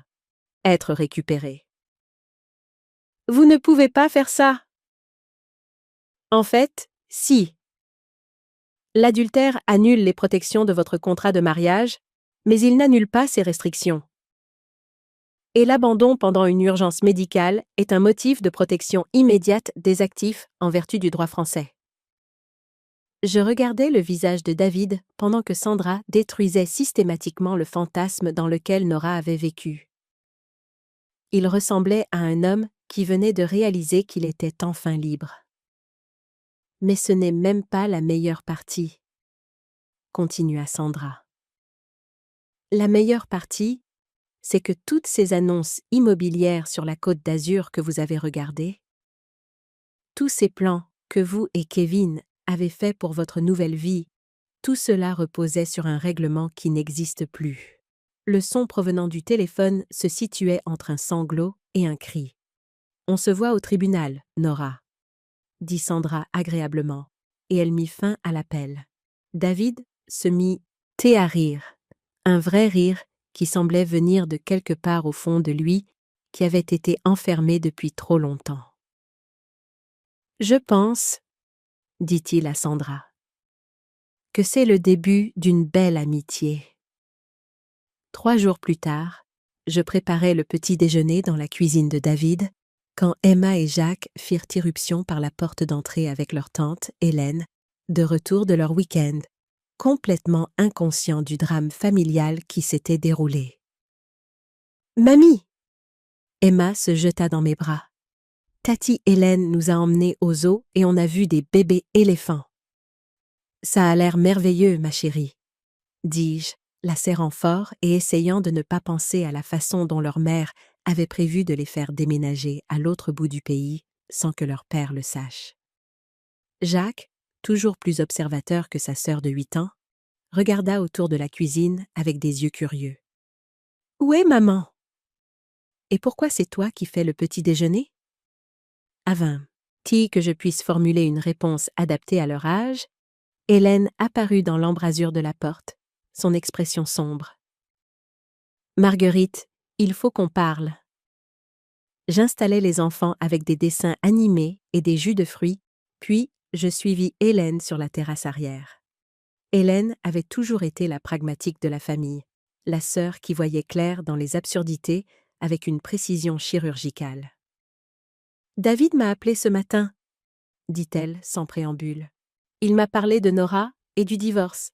être récupérées. Vous ne pouvez pas faire ça. En fait, si. L'adultère annule les protections de votre contrat de mariage, mais il n'annule pas ces restrictions. Et l'abandon pendant une urgence médicale est un motif de protection immédiate des actifs en vertu du droit français. Je regardais le visage de David pendant que Sandra détruisait systématiquement le fantasme dans lequel Nora avait vécu. Il ressemblait à un homme qui venait de réaliser qu'il était enfin libre. Mais ce n'est même pas la meilleure partie, continua Sandra. La meilleure partie, c'est que toutes ces annonces immobilières sur la Côte d'Azur que vous avez regardées, tous ces plans que vous et Kevin avez faits pour votre nouvelle vie, tout cela reposait sur un règlement qui n'existe plus. Le son provenant du téléphone se situait entre un sanglot et un cri. « On se voit au tribunal, Nora », dit Sandra agréablement, et elle mit fin à l'appel. David se mit à rire, un vrai rire qui semblait venir de quelque part au fond de lui, qui avait été enfermé depuis trop longtemps. « Je pense, » dit-il à Sandra, « que c'est le début d'une belle amitié. » 3 jours plus tard, je préparais le petit déjeuner dans la cuisine de David, quand Emma et Jacques firent irruption par la porte d'entrée avec leur tante, Hélène, de retour de leur week-end, complètement inconscients du drame familial qui s'était déroulé. « Mamie !» Emma se jeta dans mes bras. « Tati Hélène nous a emmenés au zoo et on a vu des bébés éléphants. »« Ça a l'air merveilleux, ma chérie, » dis-je, la serrant fort et essayant de ne pas penser à la façon dont leur mère avait prévu de les faire déménager à l'autre bout du pays sans que leur père le sache. Jacques, toujours plus observateur que sa sœur de 8 ans, regarda autour de la cuisine avec des yeux curieux. « Où est maman? Et pourquoi c'est toi qui fais le petit déjeuner? » Avant que je puisse formuler une réponse adaptée à leur âge, Hélène apparut dans l'embrasure de la porte, son expression sombre. « Marguerite, il faut qu'on parle. » J'installai les enfants avec des dessins animés et des jus de fruits, puis je suivis Hélène sur la terrasse arrière. Hélène avait toujours été la pragmatique de la famille, la sœur qui voyait clair dans les absurdités avec une précision chirurgicale. « David m'a appelé ce matin, » dit-elle sans préambule. « Il m'a parlé de Nora et du divorce.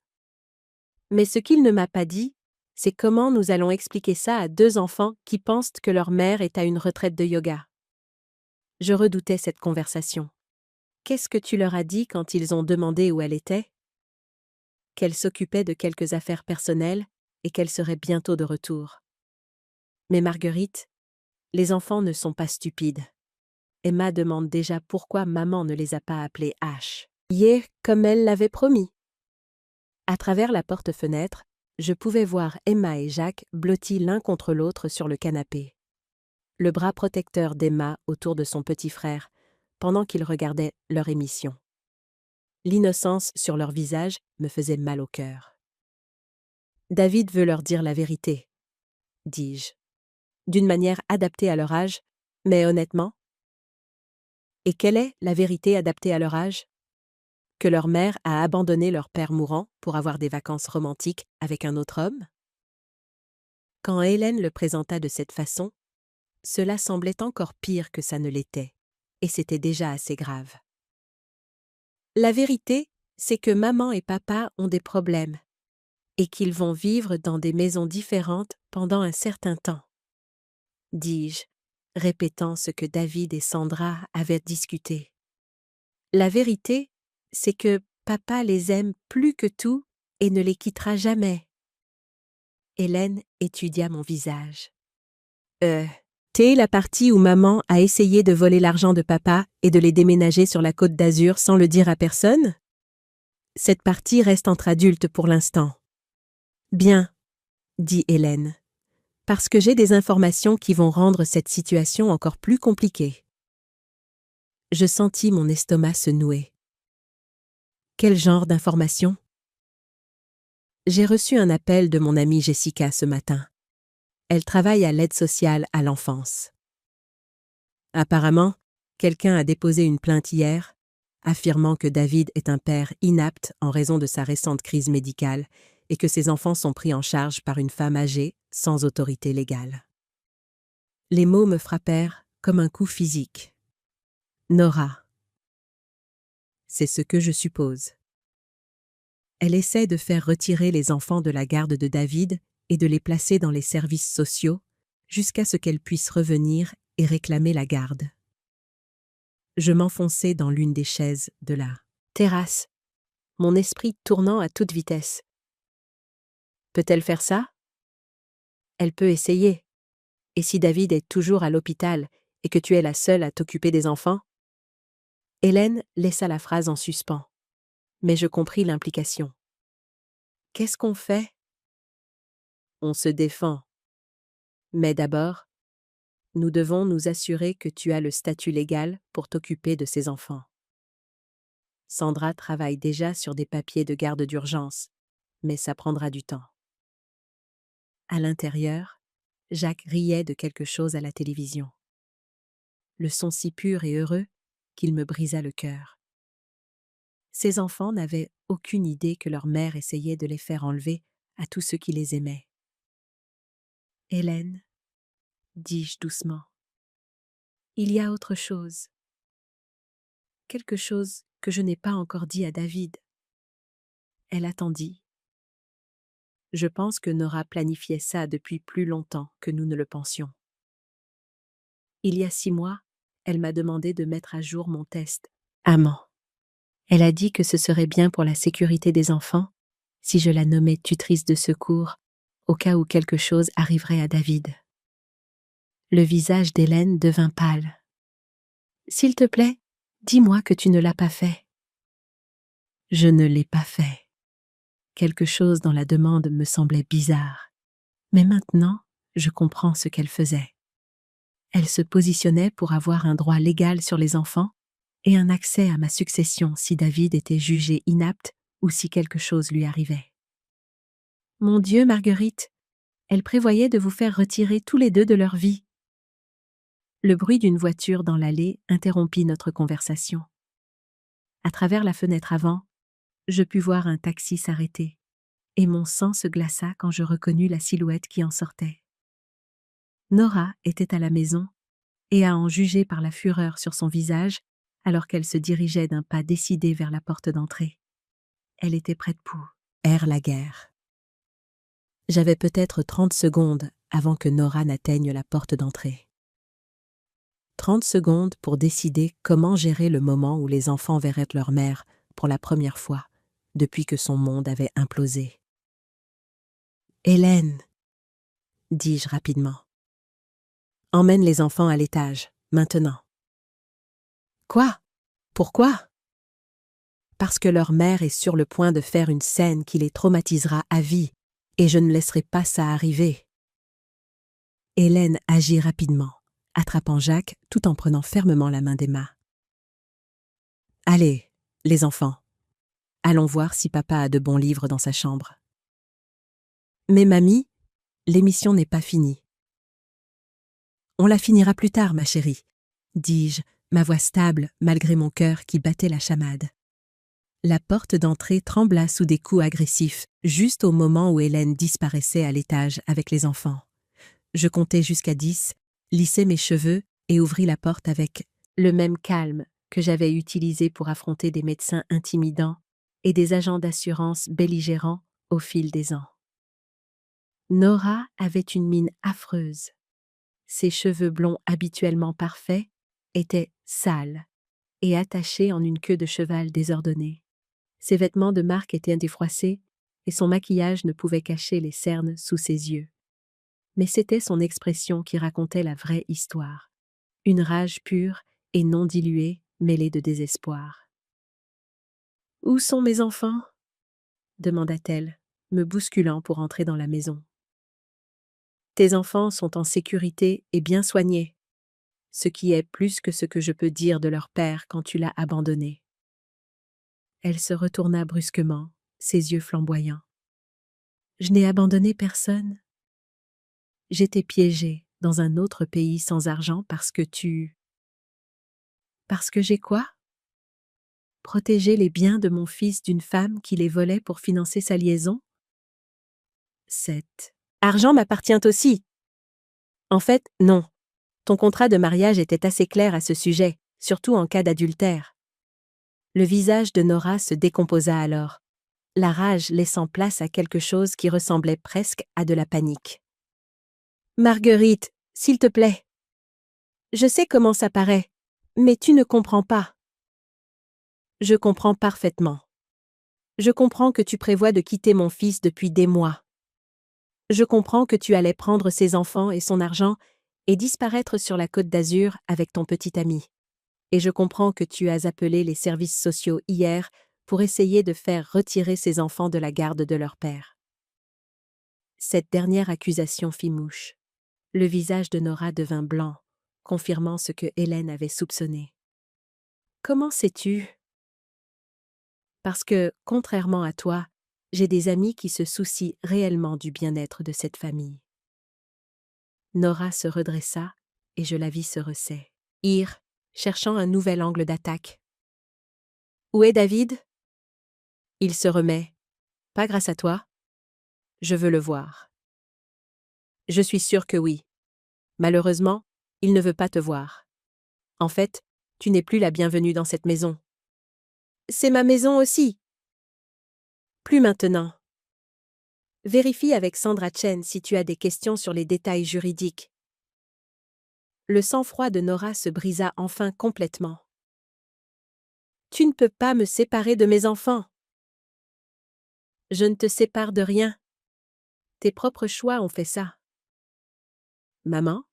Mais ce qu'il ne m'a pas dit, c'est comment nous allons expliquer ça à 2 enfants qui pensent que leur mère est à une retraite de yoga. » Je redoutais cette conversation. Qu'est-ce que tu leur as dit quand ils ont demandé où elle était? Qu'elle s'occupait de quelques affaires personnelles et qu'elle serait bientôt de retour. Mais Marguerite, les enfants ne sont pas stupides. Emma demande déjà pourquoi maman ne les a pas appelés H. Hier, comme elle l'avait promis. À travers la porte-fenêtre, je pouvais voir Emma et Jacques blottis l'un contre l'autre sur le canapé. Le bras protecteur d'Emma autour de son petit frère, pendant qu'ils regardaient leur émission. L'innocence sur leur visage me faisait mal au cœur. « David veut leur dire la vérité, » dis-je, d'une manière adaptée à leur âge, mais honnêtement. Et quelle est la vérité adaptée à leur âge? Que leur mère a abandonné leur père mourant pour avoir des vacances romantiques avec un autre homme? Quand Hélène le présenta de cette façon, cela semblait encore pire que ça ne l'était, et c'était déjà assez grave. La vérité, c'est que maman et papa ont des problèmes, et qu'ils vont vivre dans des maisons différentes pendant un certain temps, dis-je, répétant ce que David et Sandra avaient discuté. La vérité, c'est que papa les aime plus que tout et ne les quittera jamais. Hélène étudia mon visage. T'es la partie où maman a essayé de voler l'argent de papa et de les déménager sur la Côte d'Azur sans le dire à personne? Cette partie reste entre adultes pour l'instant. Bien, dit Hélène, parce que j'ai des informations qui vont rendre cette situation encore plus compliquée. Je sentis mon estomac se nouer. Quel genre d'informations? J'ai reçu un appel de mon amie Jessica ce matin. Elle travaille à l'aide sociale à l'enfance. Apparemment, quelqu'un a déposé une plainte hier, affirmant que David est un père inapte en raison de sa récente crise médicale et que ses enfants sont pris en charge par une femme âgée sans autorité légale. Les mots me frappèrent comme un coup physique. Nora. C'est ce que je suppose. Elle essaie de faire retirer les enfants de la garde de David et de les placer dans les services sociaux jusqu'à ce qu'elle puisse revenir et réclamer la garde. Je m'enfonçai dans l'une des chaises de la terrasse, mon esprit tournant à toute vitesse. Peut-elle faire ça? Elle peut essayer. Et si David est toujours à l'hôpital et que tu es la seule à t'occuper des enfants? Hélène laissa la phrase en suspens, mais je compris l'implication. Qu'est-ce qu'on fait? On se défend. Mais d'abord, nous devons nous assurer que tu as le statut légal pour t'occuper de ces enfants. Sandra travaille déjà sur des papiers de garde d'urgence, mais ça prendra du temps. À l'intérieur, Jacques riait de quelque chose à la télévision. Le son si pur et heureux qu'il me brisa le cœur. Ces enfants n'avaient aucune idée que leur mère essayait de les faire enlever à tous ceux qui les aimaient. « Hélène, dis-je doucement, il y a autre chose. Quelque chose que je n'ai pas encore dit à David. » Elle attendit. Je pense que Nora planifiait ça depuis plus longtemps que nous ne le pensions. Il y a 6 mois, elle m'a demandé de mettre à jour mon test amant. Elle a dit que ce serait bien pour la sécurité des enfants si je la nommais tutrice de secours au cas où quelque chose arriverait à David. Le visage d'Hélène devint pâle. « S'il te plaît, dis-moi que tu ne l'as pas fait. » Je ne l'ai pas fait. Quelque chose dans la demande me semblait bizarre. Mais maintenant, je comprends ce qu'elle faisait. Elle se positionnait pour avoir un droit légal sur les enfants et un accès à ma succession si David était jugé inapte ou si quelque chose lui arrivait. « Mon Dieu, Marguerite, elle prévoyait de vous faire retirer tous les deux de leur vie. » Le bruit d'une voiture dans l'allée interrompit notre conversation. À travers la fenêtre avant, je pus voir un taxi s'arrêter, et mon sang se glaça quand je reconnus la silhouette qui en sortait. Nora était à la maison, et à en juger par la fureur sur son visage, alors qu'elle se dirigeait d'un pas décidé vers la porte d'entrée. Elle était prête pour la guerre. J'avais peut-être 30 secondes avant que Nora n'atteigne la porte d'entrée. 30 secondes pour décider comment gérer le moment où les enfants verraient leur mère pour la première fois, depuis que son monde avait implosé. « Hélène, dis-je rapidement. Emmène les enfants à l'étage, maintenant. » Quoi? Pourquoi? Parce que leur mère est sur le point de faire une scène qui les traumatisera à vie, et je ne laisserai pas ça arriver. Hélène agit rapidement, attrapant Jacques tout en prenant fermement la main d'Emma. « Allez, les enfants, allons voir si papa a de bons livres dans sa chambre. »« Mais mamie, l'émission n'est pas finie. »« On la finira plus tard, ma chérie, » dis-je, ma voix stable malgré mon cœur qui battait la chamade. La porte d'entrée trembla sous des coups agressifs, juste au moment où Hélène disparaissait à l'étage avec les enfants. Je comptai jusqu'à 10, lissai mes cheveux et ouvris la porte avec le même calme que j'avais utilisé pour affronter des médecins intimidants et des agents d'assurance belligérants au fil des ans. Nora avait une mine affreuse. Ses cheveux blonds habituellement parfaits étaient sales et attachés en une queue de cheval désordonnée. Ses vêtements de marque étaient défroissés et son maquillage ne pouvait cacher les cernes sous ses yeux. Mais c'était son expression qui racontait la vraie histoire. Une rage pure et non diluée, mêlée de désespoir. « Où sont mes enfants ?» demanda-t-elle, me bousculant pour entrer dans la maison. « Tes enfants sont en sécurité et bien soignés, ce qui est plus que ce que je peux dire de leur père quand tu l'as abandonné. » Elle se retourna brusquement, ses yeux flamboyants. « Je n'ai abandonné personne. J'étais piégée dans un autre pays sans argent parce que tu... » Parce que j'ai quoi? Protéger les biens de mon fils d'une femme qui les volait pour financer sa liaison? Cet argent m'appartient aussi. En fait, non. Ton contrat de mariage était assez clair à ce sujet, surtout en cas d'adultère. Le visage de Nora se décomposa alors, la rage laissant place à quelque chose qui ressemblait presque à de la panique. Marguerite, s'il te plaît. Je sais comment ça paraît, mais tu ne comprends pas. Je comprends parfaitement. Je comprends que tu prévois de quitter mon fils depuis des mois. Je comprends que tu allais prendre ses enfants et son argent et disparaître sur la Côte d'Azur avec ton petit ami. Et je comprends que tu as appelé les services sociaux hier pour essayer de faire retirer ses enfants de la garde de leur père. Cette dernière accusation fit mouche. Le visage de Nora devint blanc, confirmant ce que Hélène avait soupçonné. « Comment sais-tu ? » Parce que, contrairement à toi, j'ai des amis qui se soucient réellement du bien-être de cette famille. Nora se redressa et je la vis se resserrer, cherchant un nouvel angle d'attaque. « Où est David ? » Il se remet. « Pas grâce à toi. Je veux le voir. » Je suis sûre que oui. Malheureusement, il ne veut pas te voir. En fait, tu n'es plus la bienvenue dans cette maison. C'est ma maison aussi. Plus maintenant. Vérifie avec Sandra Chen si tu as des questions sur les détails juridiques. Le sang-froid de Nora se brisa enfin complètement. Tu ne peux pas me séparer de mes enfants. Je ne te sépare de rien. Tes propres choix ont fait ça. Maman?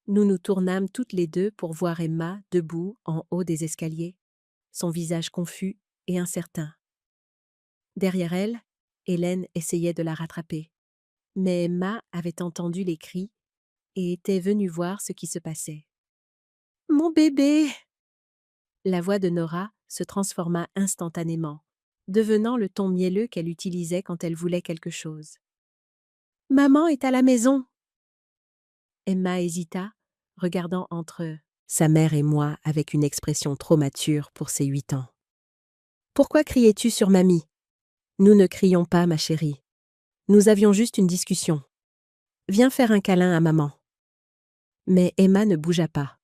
Nous nous tournâmes toutes les deux pour voir Emma debout en haut des escaliers, son visage confus et incertain. Derrière elle, Hélène essayait de la rattraper. Mais Emma avait entendu les cris et était venue voir ce qui se passait. « Mon bébé !» La voix de Nora se transforma instantanément, devenant le ton mielleux qu'elle utilisait quand elle voulait quelque chose. « Maman est à la maison !» Emma hésita, regardant entre sa mère et moi avec une expression trop mature pour ses 8 ans. « Pourquoi criais-tu sur mamie ? » Nous ne crions pas, ma chérie. Nous avions juste une discussion. Viens faire un câlin à maman. Mais Emma ne bougea pas.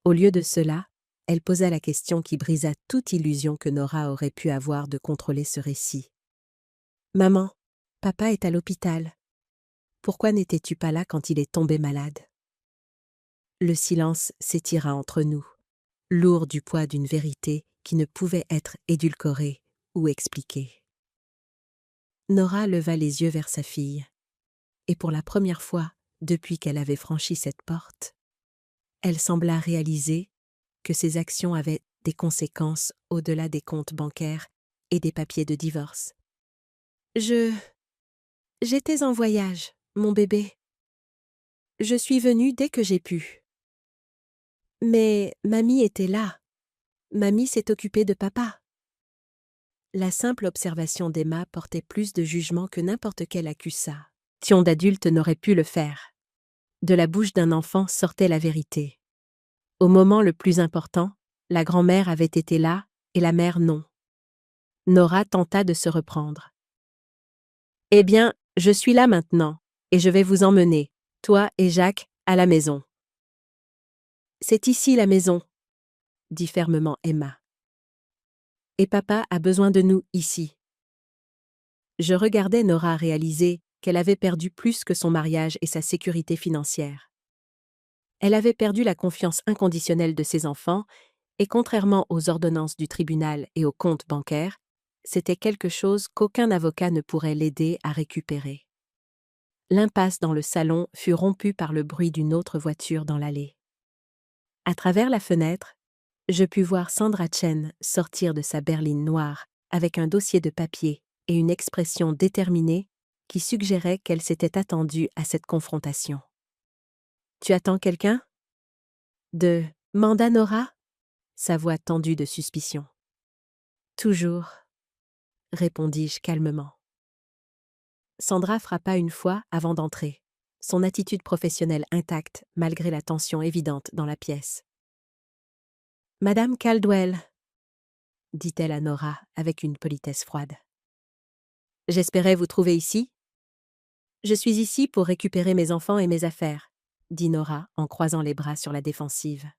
Au lieu de cela, elle posa la question qui brisa toute illusion que Nora aurait pu avoir de contrôler ce récit. « Maman, papa est à l'hôpital. Pourquoi n'étais-tu pas là quand il est tombé malade ?» Le silence s'étira entre nous, lourd du poids d'une vérité qui ne pouvait être édulcorée ou expliquée. Nora leva les yeux vers sa fille, et pour la première fois depuis qu'elle avait franchi cette porte, elle sembla réaliser que ses actions avaient des conséquences au-delà des comptes bancaires et des papiers de divorce. « J'étais en voyage, mon bébé. Je suis venue dès que j'ai pu. Mais mamie était là. Mamie s'est occupée de papa. » La simple observation d'Emma portait plus de jugement que n'importe quel accusat. Tion d'adulte n'aurait pu le faire. De la bouche d'un enfant sortait la vérité. Au moment le plus important, la grand-mère avait été là et la mère non. Nora tenta de se reprendre. « Eh bien, je suis là maintenant, et je vais vous emmener, toi et Jacques, à la maison. »« C'est ici la maison, » dit fermement Emma. « Et papa a besoin de nous ici. » Je regardais Nora réaliser qu'elle avait perdu plus que son mariage et sa sécurité financière. Elle avait perdu la confiance inconditionnelle de ses enfants et contrairement aux ordonnances du tribunal et aux comptes bancaires, c'était quelque chose qu'aucun avocat ne pourrait l'aider à récupérer. L'impasse dans le salon fut rompue par le bruit d'une autre voiture dans l'allée. À travers la fenêtre, je pus voir Sandra Chen sortir de sa berline noire avec un dossier de papier et une expression déterminée qui suggérait qu'elle s'était attendue à cette confrontation. « Tu attends quelqu'un » Manda Nora » sa voix tendue de suspicion. « Toujours » répondis-je calmement. Sandra frappa une fois avant d'entrer, son attitude professionnelle intacte malgré la tension évidente dans la pièce. « Madame Caldwell » dit-elle à Nora avec une politesse froide. « J'espérais vous trouver ici. »« Je suis ici pour récupérer mes enfants et mes affaires, » dit Nora en croisant les bras sur la défensive.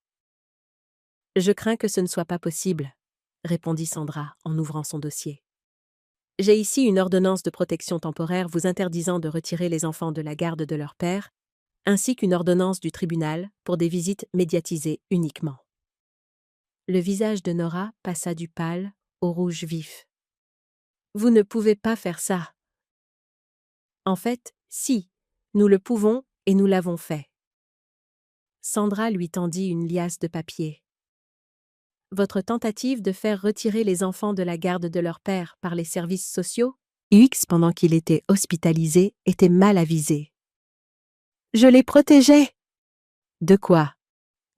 « Je crains que ce ne soit pas possible, » répondit Sandra en ouvrant son dossier. « J'ai ici une ordonnance de protection temporaire vous interdisant de retirer les enfants de la garde de leur père, ainsi qu'une ordonnance du tribunal pour des visites médiatisées uniquement. » Le visage de Nora passa du pâle au rouge vif. « Vous ne pouvez pas faire ça. »« En fait, si, nous le pouvons et nous l'avons fait. » Sandra lui tendit une liasse de papier. « Votre tentative de faire retirer les enfants de la garde de leur père par les services sociaux, UX pendant qu'il était hospitalisé, était mal avisée. »« Je les protégeais. » »« De quoi ?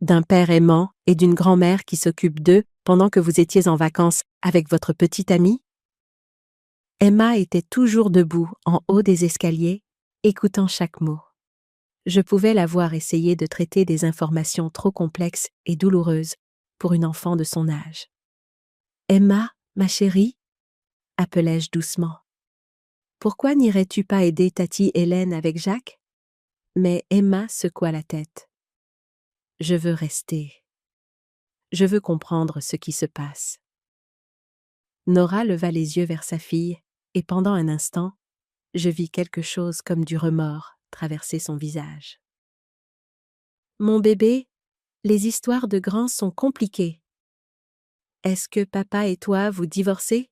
D'un père aimant et d'une grand-mère qui s'occupe d'eux pendant que vous étiez en vacances avec votre petite amie ? » Emma était toujours debout en haut des escaliers, écoutant chaque mot. Je pouvais la voir essayer de traiter des informations trop complexes et douloureuses pour une enfant de son âge. « Emma, ma chérie ?» appelai-je doucement. « Pourquoi n'irais-tu pas aider Tati Hélène avec Jacques ?» Mais Emma secoua la tête. « Je veux rester. Je veux comprendre ce qui se passe. » Nora leva les yeux vers sa fille, et pendant un instant, je vis quelque chose comme du remords traverser son visage. « Mon bébé, les histoires de grands sont compliquées. Est-ce que papa et toi vous divorcez ?»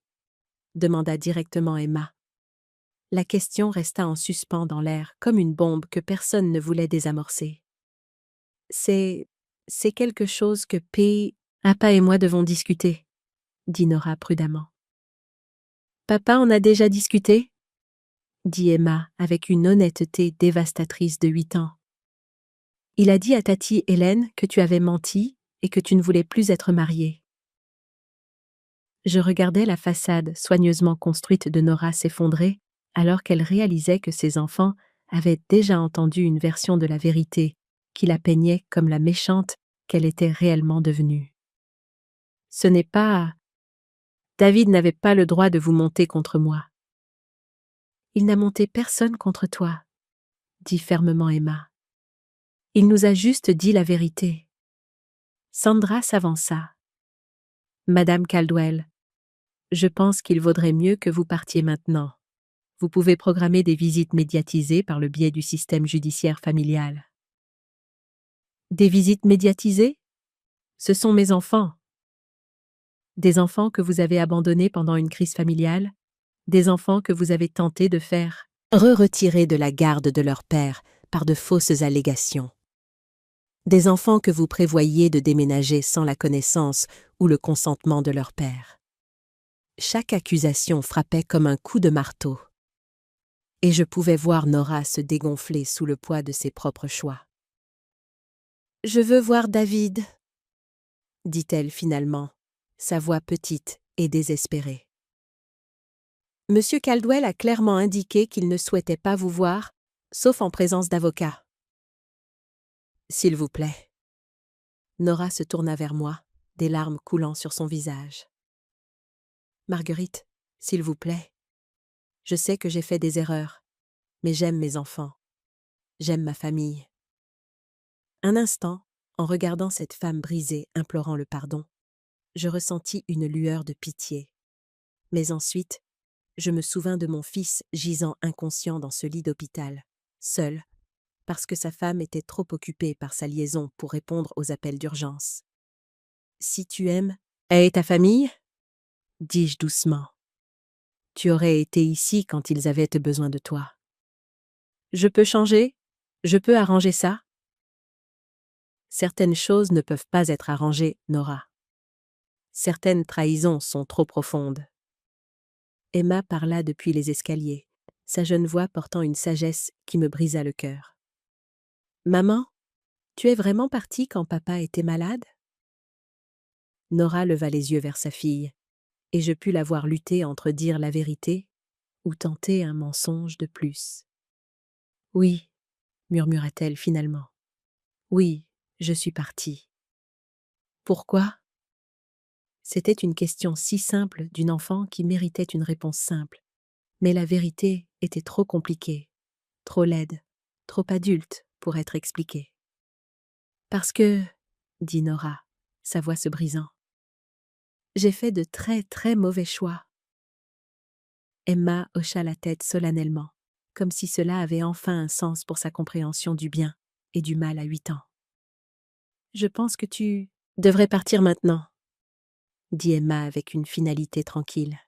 demanda directement Emma. La question resta en suspens dans l'air, comme une bombe que personne ne voulait désamorcer. « C'est quelque chose que Papa et moi devons discuter, » dit Nora prudemment. « Papa en a déjà discuté ?» dit Emma avec une honnêteté dévastatrice de 8 ans. « Il a dit à Tati Hélène que tu avais menti et que tu ne voulais plus être mariée. » Je regardais la façade soigneusement construite de Nora s'effondrer alors qu'elle réalisait que ses enfants avaient déjà entendu une version de la vérité qui la peignait comme la méchante qu'elle était réellement devenue. « Ce n'est pas... David n'avait pas le droit de vous monter contre moi. »« Il n'a monté personne contre toi, » dit fermement Emma. « Il nous a juste dit la vérité. » Sandra s'avança. « Madame Caldwell, je pense qu'il vaudrait mieux que vous partiez maintenant. Vous pouvez programmer des visites médiatisées par le biais du système judiciaire familial. » Des visites médiatisées ? Ce sont mes enfants. Des enfants que vous avez abandonnés pendant une crise familiale, des enfants que vous avez tenté de faire retirer de la garde de leur père par de fausses allégations. Des enfants que vous prévoyiez de déménager sans la connaissance ou le consentement de leur père. Chaque accusation frappait comme un coup de marteau. Et je pouvais voir Nora se dégonfler sous le poids de ses propres choix. « Je veux voir David, » dit-elle finalement, sa voix petite et désespérée. « Monsieur Caldwell a clairement indiqué qu'il ne souhaitait pas vous voir, sauf en présence d'avocat. »« S'il vous plaît. » Nora se tourna vers moi, des larmes coulant sur son visage. « Marguerite, s'il vous plaît. Je sais que j'ai fait des erreurs, mais j'aime mes enfants. J'aime ma famille. » Un instant, en regardant cette femme brisée implorant le pardon, je ressentis une lueur de pitié. Mais ensuite, Je me souvins de mon fils gisant inconscient dans ce lit d'hôpital, seul, parce que sa femme était trop occupée par sa liaison pour répondre aux appels d'urgence. « Si tu aimes, et ta famille ?» dis-je doucement. « Tu aurais été ici quand ils avaient besoin de toi. »« Je peux changer ? Je peux arranger ça ?» ?»« Certaines choses ne peuvent pas être arrangées, Nora. Certaines trahisons sont trop profondes. » Emma parla depuis les escaliers, sa jeune voix portant une sagesse qui me brisa le cœur. « Maman, tu es vraiment partie quand papa était malade ?» Nora leva les yeux vers sa fille, et je pus la voir lutter entre dire la vérité ou tenter un mensonge de plus. « Oui, » murmura-t-elle finalement. « Oui, je suis partie. » « Pourquoi ?» C'était une question si simple d'une enfant qui méritait une réponse simple, mais la vérité était trop compliquée, trop laide, trop adulte pour être expliquée. « Parce que, » dit Nora, sa voix se brisant, « j'ai fait de très très mauvais choix. » Emma hocha la tête solennellement, comme si cela avait enfin un sens pour sa compréhension du bien et du mal à 8 ans. « Je pense que tu devrais partir maintenant, » dit Emma avec une finalité tranquille.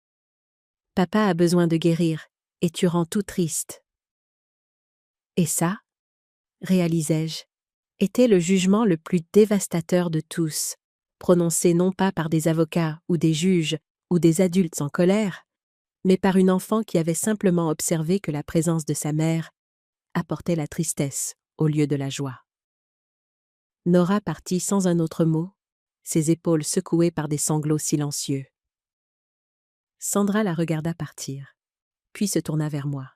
« Papa a besoin de guérir, et tu rends tout triste. » Et ça, réalisai-je, était le jugement le plus dévastateur de tous, prononcé non pas par des avocats ou des juges ou des adultes en colère, mais par une enfant qui avait simplement observé que la présence de sa mère apportait la tristesse au lieu de la joie. Nora partit sans un autre mot, ses épaules secouées par des sanglots silencieux. Sandra la regarda partir, puis se tourna vers moi.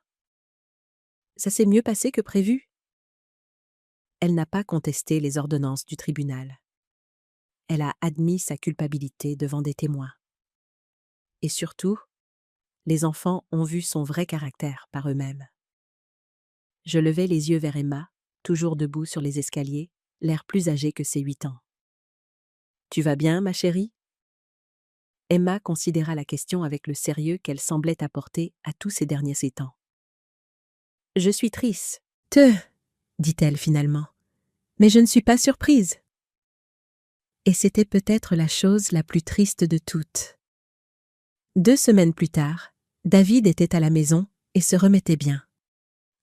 « Ça s'est mieux passé que prévu ?» Elle n'a pas contesté les ordonnances du tribunal. Elle a admis sa culpabilité devant des témoins. Et surtout, les enfants ont vu son vrai caractère par eux-mêmes. Je levai les yeux vers Emma, toujours debout sur les escaliers, l'air plus âgé que ses 8 ans. « Tu vas bien, ma chérie ?» Emma considéra la question avec le sérieux qu'elle semblait apporter à tous ces derniers 7 ans. « Je suis triste, dit-elle finalement, mais je ne suis pas surprise. » Et c'était peut-être la chose la plus triste de toutes. 2 semaines plus tard, David était à la maison et se remettait bien.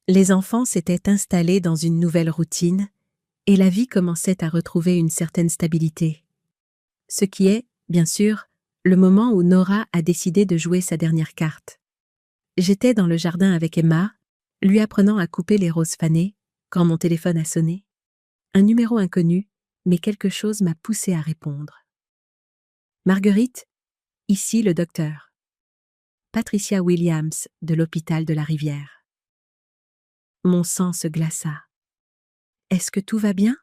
Les enfants s'étaient installés dans une nouvelle routine et la vie commençait à retrouver une certaine stabilité. Ce qui est, bien sûr, le moment où Nora a décidé de jouer sa dernière carte. J'étais dans le jardin avec Emma, lui apprenant à couper les roses fanées, quand mon téléphone a sonné. Un numéro inconnu, mais quelque chose m'a poussé à répondre. « Marguerite, ici le docteur. Patricia Williams de l'hôpital de la Rivière. » Mon sang se glaça. « Est-ce que tout va bien ? »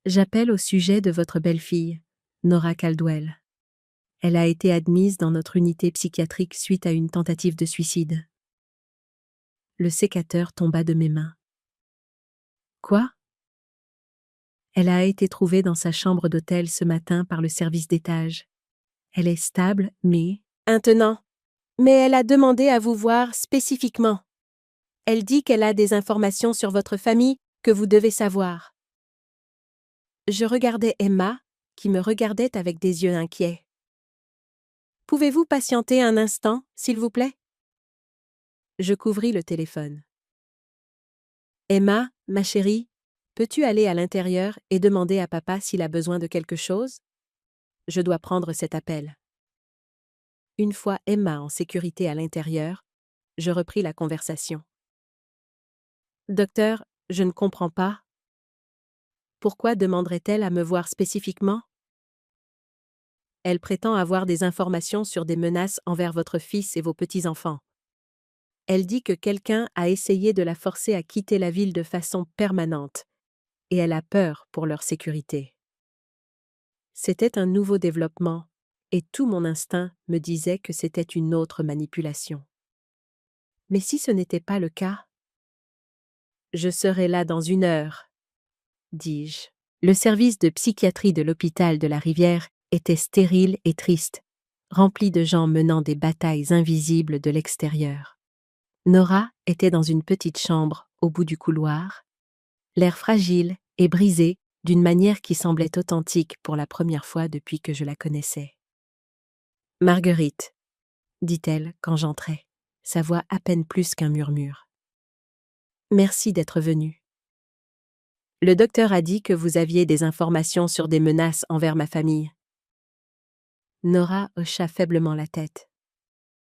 « J'appelle au sujet de votre belle-fille, Nora Caldwell. Elle a été admise dans notre unité psychiatrique suite à une tentative de suicide. » Le sécateur tomba de mes mains. « Quoi ? » « Elle a été trouvée dans sa chambre d'hôtel ce matin par le service d'étage. Elle est stable, mais... » « Maintenant. Mais elle a demandé à vous voir spécifiquement. Elle dit qu'elle a des informations sur votre famille que vous devez savoir. » Je regardais Emma, qui me regardait avec des yeux inquiets. « Pouvez-vous patienter un instant, s'il vous plaît ?» Je couvris le téléphone. « Emma, ma chérie, peux-tu aller à l'intérieur et demander à papa s'il a besoin de quelque chose ? Je dois prendre cet appel. » Une fois Emma en sécurité à l'intérieur, je repris la conversation. « Docteur, je ne comprends pas. Pourquoi demanderait-elle à me voir spécifiquement ? Elle prétend avoir des informations sur des menaces envers votre fils et vos petits-enfants. Elle dit que quelqu'un a essayé de la forcer à quitter la ville de façon permanente, et elle a peur pour leur sécurité. » C'était un nouveau développement, et tout mon instinct me disait que c'était une autre manipulation. Mais si ce n'était pas le cas, « Je serai là dans 1 heure, » dis-je. Le service de psychiatrie de l'hôpital de la Rivière était stérile et triste, rempli de gens menant des batailles invisibles de l'extérieur. Nora était dans une petite chambre au bout du couloir, l'air fragile et brisé d'une manière qui semblait authentique pour la première fois depuis que je la connaissais. « Marguerite », dit-elle quand j'entrai, sa voix à peine plus qu'un murmure. « Merci d'être venue. Le docteur a dit que vous aviez des informations sur des menaces envers ma famille. » Nora hocha faiblement la tête.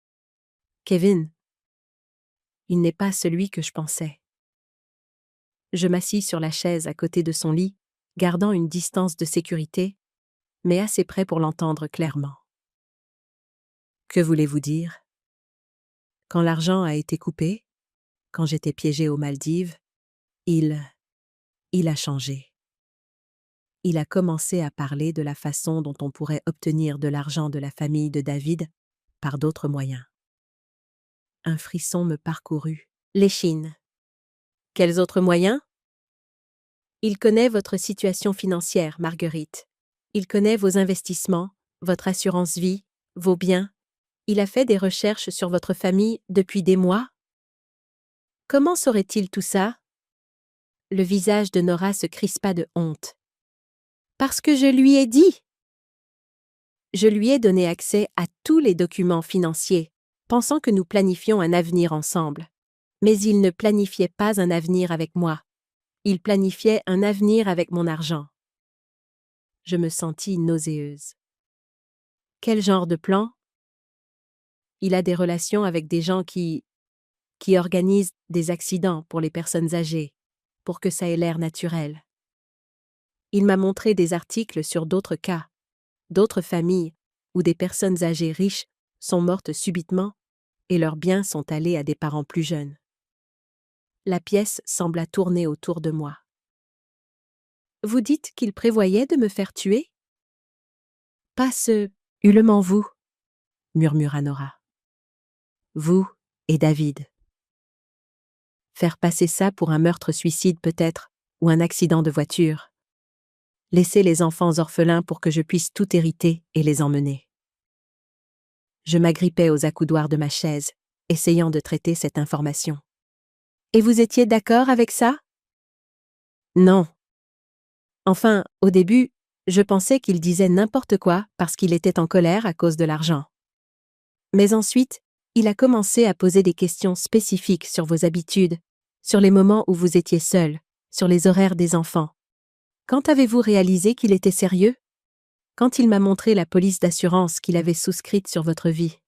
« Kevin, il n'est pas celui que je pensais. » Je m'assis sur la chaise à côté de son lit, gardant une distance de sécurité, mais assez près pour l'entendre clairement. « Que voulez-vous dire? Quand l'argent a été coupé, quand j'étais piégée aux Maldives, il a changé. Il a commencé à parler de la façon dont on pourrait obtenir de l'argent de la famille de David par d'autres moyens. Un frisson me parcourut. L'échine. Quels autres moyens? Il connaît votre situation financière, Marguerite. Il connaît vos investissements, votre assurance vie, vos biens. Il a fait des recherches sur votre famille depuis des mois. Comment saurait-il tout ça? Le visage de Nora se crispa de honte. Parce que je lui ai dit. Je lui ai donné accès à tous les documents financiers, pensant que nous planifions un avenir ensemble. Mais il ne planifiait pas un avenir avec moi. Il planifiait un avenir avec mon argent. Je me sentis nauséeuse. Quel genre de plan? Il a des relations avec des gens qui organisent des accidents pour les personnes âgées, pour que ça ait l'air naturel. Il m'a montré des articles sur d'autres cas, d'autres familles où des personnes âgées riches sont mortes subitement et leurs biens sont allés à des parents plus jeunes. La pièce sembla tourner autour de moi. Vous dites qu'il prévoyait de me faire tuer? Pas ce hurlement vous, murmura Nora. Vous et David. Faire passer ça pour un meurtre-suicide peut-être, ou un accident de voiture. Laisser les enfants orphelins pour que je puisse tout hériter et les emmener. Je m'agrippais aux accoudoirs de ma chaise, essayant de traiter cette information. Et vous étiez d'accord avec ça? Non. Enfin, au début, je pensais qu'il disait n'importe quoi parce qu'il était en colère à cause de l'argent. Mais ensuite, il a commencé à poser des questions spécifiques sur vos habitudes, sur les moments où vous étiez seul, sur les horaires des enfants. Quand avez-vous réalisé qu'il était sérieux? Quand il m'a montré la police d'assurance qu'il avait souscrite sur votre vie.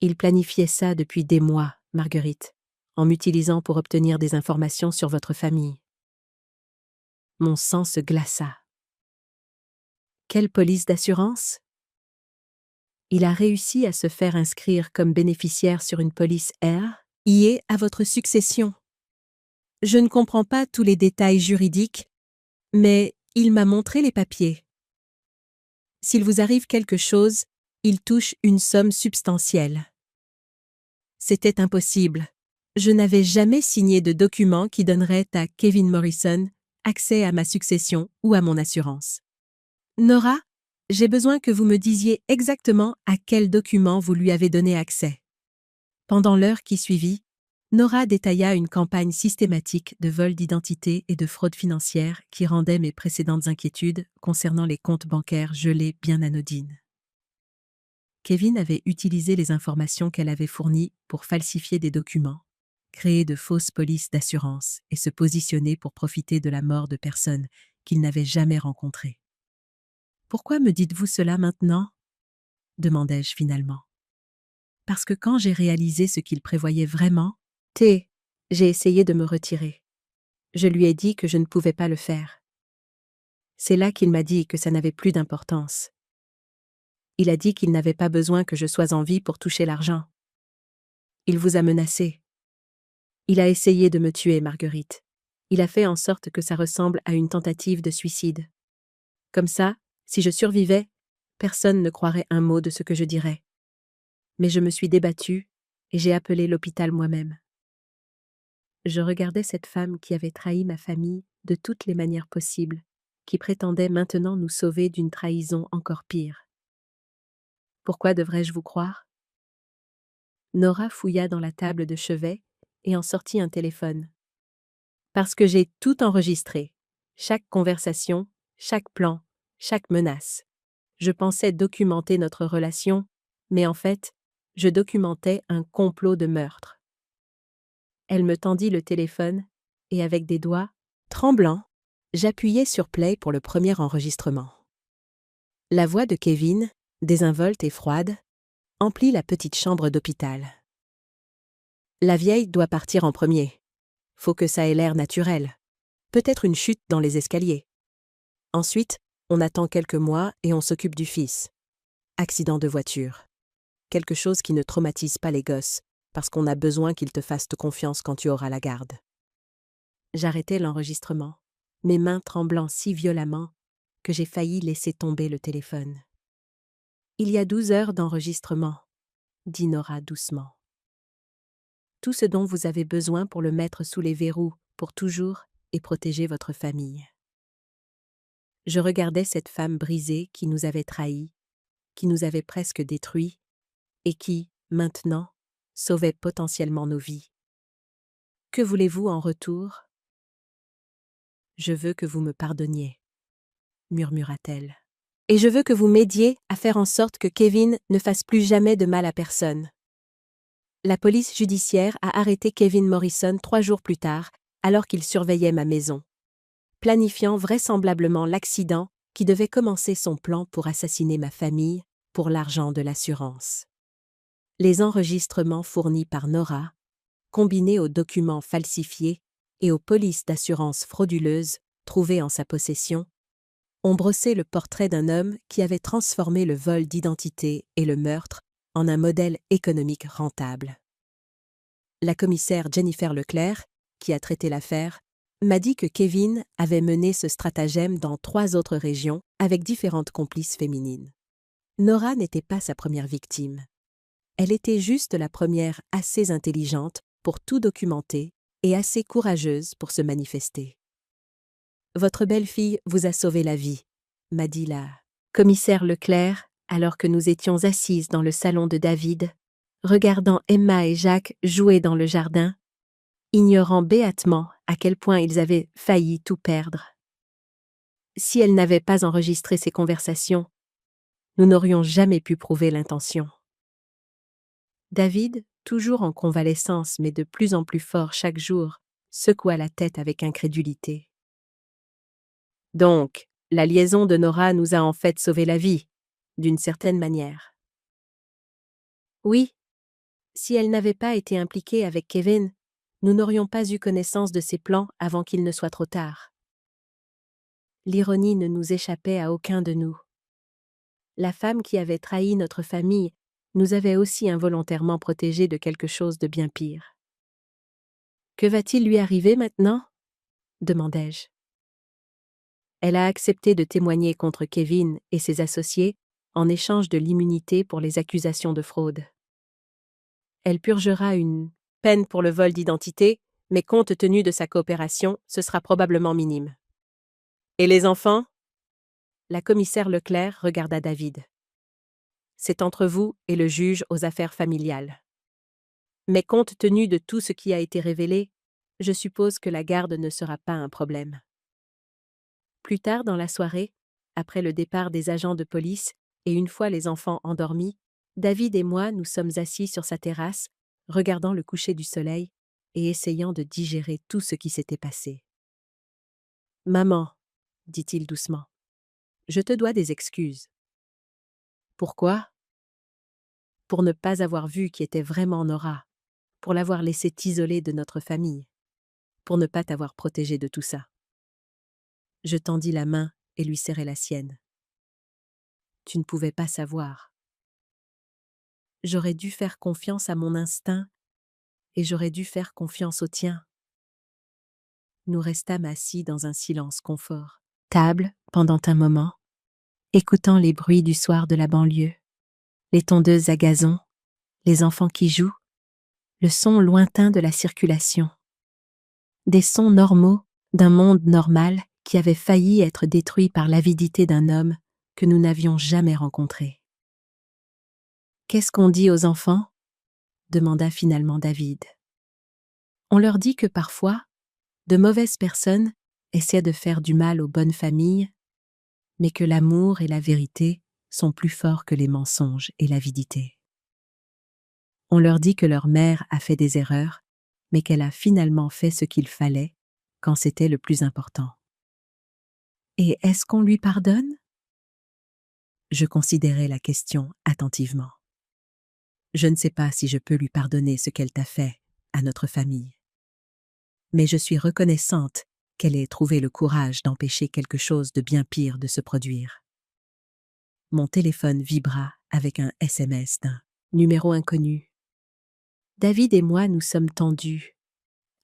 Il planifiait ça depuis des mois, Marguerite, en m'utilisant pour obtenir des informations sur votre famille. Mon sang se glaça. Quelle police d'assurance? Il a réussi à se faire inscrire comme bénéficiaire sur une police R, liée à votre succession. Je ne comprends pas tous les détails juridiques, mais il m'a montré les papiers. S'il vous arrive quelque chose, il touche une somme substantielle. C'était impossible. Je n'avais jamais signé de document qui donnerait à Kevin Morrison accès à ma succession ou à mon assurance. Nora, j'ai besoin que vous me disiez exactement à quel document vous lui avez donné accès. Pendant l'heure qui suivit, Nora détailla une campagne systématique de vol d'identité et de fraude financière qui rendait mes précédentes inquiétudes concernant les comptes bancaires gelés bien anodines. Kevin avait utilisé les informations qu'elle avait fournies pour falsifier des documents, créer de fausses polices d'assurance et se positionner pour profiter de la mort de personnes qu'il n'avait jamais rencontrées. « Pourquoi me dites-vous cela maintenant ?» demandai-je finalement. Parce que quand j'ai réalisé ce qu'il prévoyait vraiment, j'ai essayé de me retirer. Je lui ai dit que je ne pouvais pas le faire. C'est là qu'il m'a dit que ça n'avait plus d'importance. Il a dit qu'il n'avait pas besoin que je sois en vie pour toucher l'argent. Il vous a menacé. Il a essayé de me tuer, Marguerite. Il a fait en sorte que ça ressemble à une tentative de suicide. Comme ça, si je survivais, personne ne croirait un mot de ce que je dirais. Mais je me suis débattue et j'ai appelé l'hôpital moi-même. Je regardais cette femme qui avait trahi ma famille de toutes les manières possibles, qui prétendait maintenant nous sauver d'une trahison encore pire. Pourquoi devrais-je vous croire? Nora fouilla dans la table de chevet et en sortit un téléphone. Parce que j'ai tout enregistré. Chaque conversation, chaque plan, chaque menace. Je pensais documenter notre relation, mais en fait, je documentais un complot de meurtre. Elle me tendit le téléphone, et avec des doigts, tremblants, j'appuyai sur play pour le premier enregistrement. La voix de Kevin, désinvolte et froide, emplit la petite chambre d'hôpital. La vieille doit partir en premier. Faut que ça ait l'air naturel. Peut-être une chute dans les escaliers. Ensuite, on attend quelques mois et on s'occupe du fils. Accident de voiture. Quelque chose qui ne traumatise pas les gosses, parce qu'on a besoin qu'ils te fassent confiance quand tu auras la garde. J'arrêtai l'enregistrement, mes mains tremblant si violemment que j'ai failli laisser tomber le téléphone. Il y a 12 heures d'enregistrement, dit Nora doucement. Tout ce dont vous avez besoin pour le mettre sous les verrous, pour toujours, et protéger votre famille. Je regardais cette femme brisée qui nous avait trahis, qui nous avait presque détruits, et qui, maintenant, sauvait potentiellement nos vies. Que voulez-vous en retour? Je veux que vous me pardonniez, murmura-t-elle. Et je veux que vous m'aidiez à faire en sorte que Kevin ne fasse plus jamais de mal à personne. La police judiciaire a arrêté Kevin Morrison 3 jours plus tard, alors qu'il surveillait ma maison, planifiant vraisemblablement l'accident qui devait commencer son plan pour assassiner ma famille pour l'argent de l'assurance. Les enregistrements fournis par Nora, combinés aux documents falsifiés et aux polices d'assurance frauduleuses trouvées en sa possession, ont brossé le portrait d'un homme qui avait transformé le vol d'identité et le meurtre en un modèle économique rentable. La commissaire Jennifer Leclerc, qui a traité l'affaire, m'a dit que Kevin avait mené ce stratagème dans 3 autres régions avec différentes complices féminines. Nora n'était pas sa première victime. Elle était juste la première assez intelligente pour tout documenter et assez courageuse pour se manifester. « Votre belle-fille vous a sauvé la vie », m'a dit la commissaire Leclerc alors que nous étions assises dans le salon de David, regardant Emma et Jacques jouer dans le jardin, ignorant béatement à quel point ils avaient failli tout perdre. Si elle n'avait pas enregistré ces conversations, nous n'aurions jamais pu prouver l'intention. David, toujours en convalescence mais de plus en plus fort chaque jour, secoua la tête avec incrédulité. Donc, la liaison de Nora nous a en fait sauvé la vie, d'une certaine manière. Oui, si elle n'avait pas été impliquée avec Kevin, nous n'aurions pas eu connaissance de ses plans avant qu'il ne soit trop tard. L'ironie ne nous échappait à aucun de nous. La femme qui avait trahi notre famille nous avait aussi involontairement protégés de quelque chose de bien pire. « Que va-t-il lui arriver maintenant ?» demandai-je. Elle a accepté de témoigner contre Kevin et ses associés en échange de l'immunité pour les accusations de fraude. Elle purgera une peine pour le vol d'identité, mais compte tenu de sa coopération, ce sera probablement minime. Et les enfants? La commissaire Leclerc regarda David. C'est entre vous et le juge aux affaires familiales. Mais compte tenu de tout ce qui a été révélé, je suppose que la garde ne sera pas un problème. Plus tard dans la soirée, après le départ des agents de police et une fois les enfants endormis, David et moi nous sommes assis sur sa terrasse, regardant le coucher du soleil et essayant de digérer tout ce qui s'était passé. « Maman, » dit-il doucement, « je te dois des excuses. » « Pourquoi ? » Pour ne pas avoir vu qui était vraiment Nora, pour l'avoir laissée t'isoler de notre famille, pour ne pas t'avoir protégée de tout ça. Je tendis la main et lui serrai la sienne. Tu ne pouvais pas savoir. J'aurais dû faire confiance à mon instinct et j'aurais dû faire confiance au tien. Nous restâmes assis dans un silence confortable pendant un moment, écoutant les bruits du soir de la banlieue, les tondeuses à gazon, les enfants qui jouent, le son lointain de la circulation. Des sons normaux d'un monde normal qui avait failli être détruit par l'avidité d'un homme que nous n'avions jamais rencontré. Qu'est-ce qu'on dit aux enfants? Demanda finalement David. On leur dit que parfois, de mauvaises personnes essaient de faire du mal aux bonnes familles, mais que l'amour et la vérité sont plus forts que les mensonges et l'avidité. On leur dit que leur mère a fait des erreurs, mais qu'elle a finalement fait ce qu'il fallait quand c'était le plus important. Et est-ce qu'on lui pardonne? Je considérais la question attentivement. Je ne sais pas si je peux lui pardonner ce qu'elle t'a fait à notre famille. Mais je suis reconnaissante qu'elle ait trouvé le courage d'empêcher quelque chose de bien pire de se produire. Mon téléphone vibra avec un SMS d'un numéro inconnu. David et moi nous sommes tendus.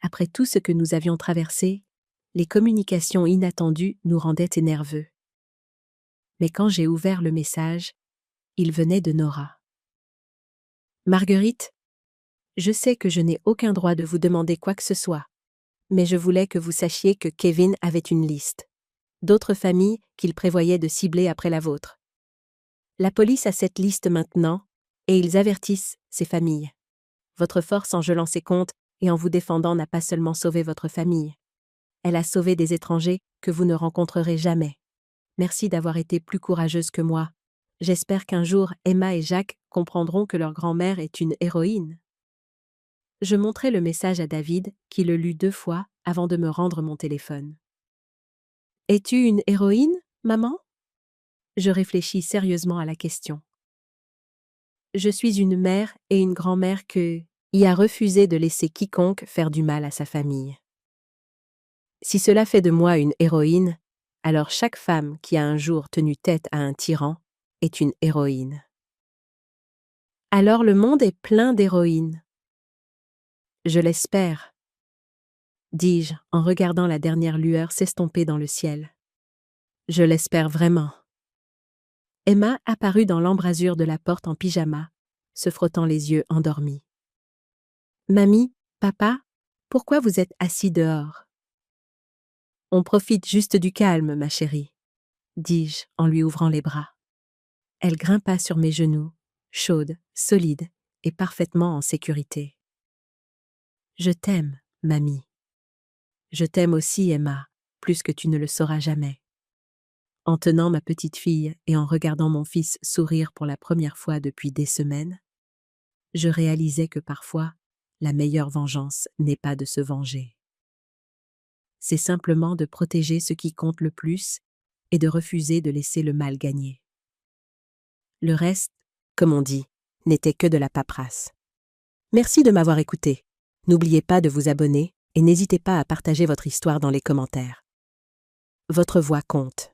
Après tout ce que nous avions traversé, les communications inattendues nous rendaient nerveux. Mais quand j'ai ouvert le message, il venait de Nora. Marguerite, je sais que je n'ai aucun droit de vous demander quoi que ce soit, mais je voulais que vous sachiez que Kevin avait une liste d'autres familles qu'il prévoyait de cibler après la vôtre. La police a cette liste maintenant, et ils avertissent ces familles. Votre force en gelant ses comptes et en vous défendant n'a pas seulement sauvé votre famille. Elle a sauvé des étrangers que vous ne rencontrerez jamais. Merci d'avoir été plus courageuse que moi. J'espère qu'un jour Emma et Jacques comprendront que leur grand-mère est une héroïne. Je montrai le message à David, qui le lut 2 fois avant de me rendre mon téléphone. « Es-tu une héroïne, maman ?» Je réfléchis sérieusement à la question. Je suis une mère et une grand-mère qui a refusé de laisser quiconque faire du mal à sa famille. Si cela fait de moi une héroïne, alors chaque femme qui a un jour tenu tête à un tyran est une héroïne. Alors le monde est plein d'héroïnes. Je l'espère, dis-je en regardant la dernière lueur s'estomper dans le ciel. Je l'espère vraiment. Emma apparut dans l'embrasure de la porte en pyjama, se frottant les yeux endormis. « Mamie, papa, pourquoi vous êtes assis dehors ?»« On profite juste du calme, ma chérie, » dis-je en lui ouvrant les bras. Elle grimpa sur mes genoux, chaude, solide et parfaitement en sécurité. « Je t'aime, mamie. Je t'aime aussi, Emma, plus que tu ne le sauras jamais. » En tenant ma petite fille et en regardant mon fils sourire pour la première fois depuis des semaines, je réalisais que parfois, la meilleure vengeance n'est pas de se venger. C'est simplement de protéger ce qui compte le plus et de refuser de laisser le mal gagner. Le reste, comme on dit, n'était que de la paperasse. Merci de m'avoir écouté. N'oubliez pas de vous abonner et n'hésitez pas à partager votre histoire dans les commentaires. Votre voix compte.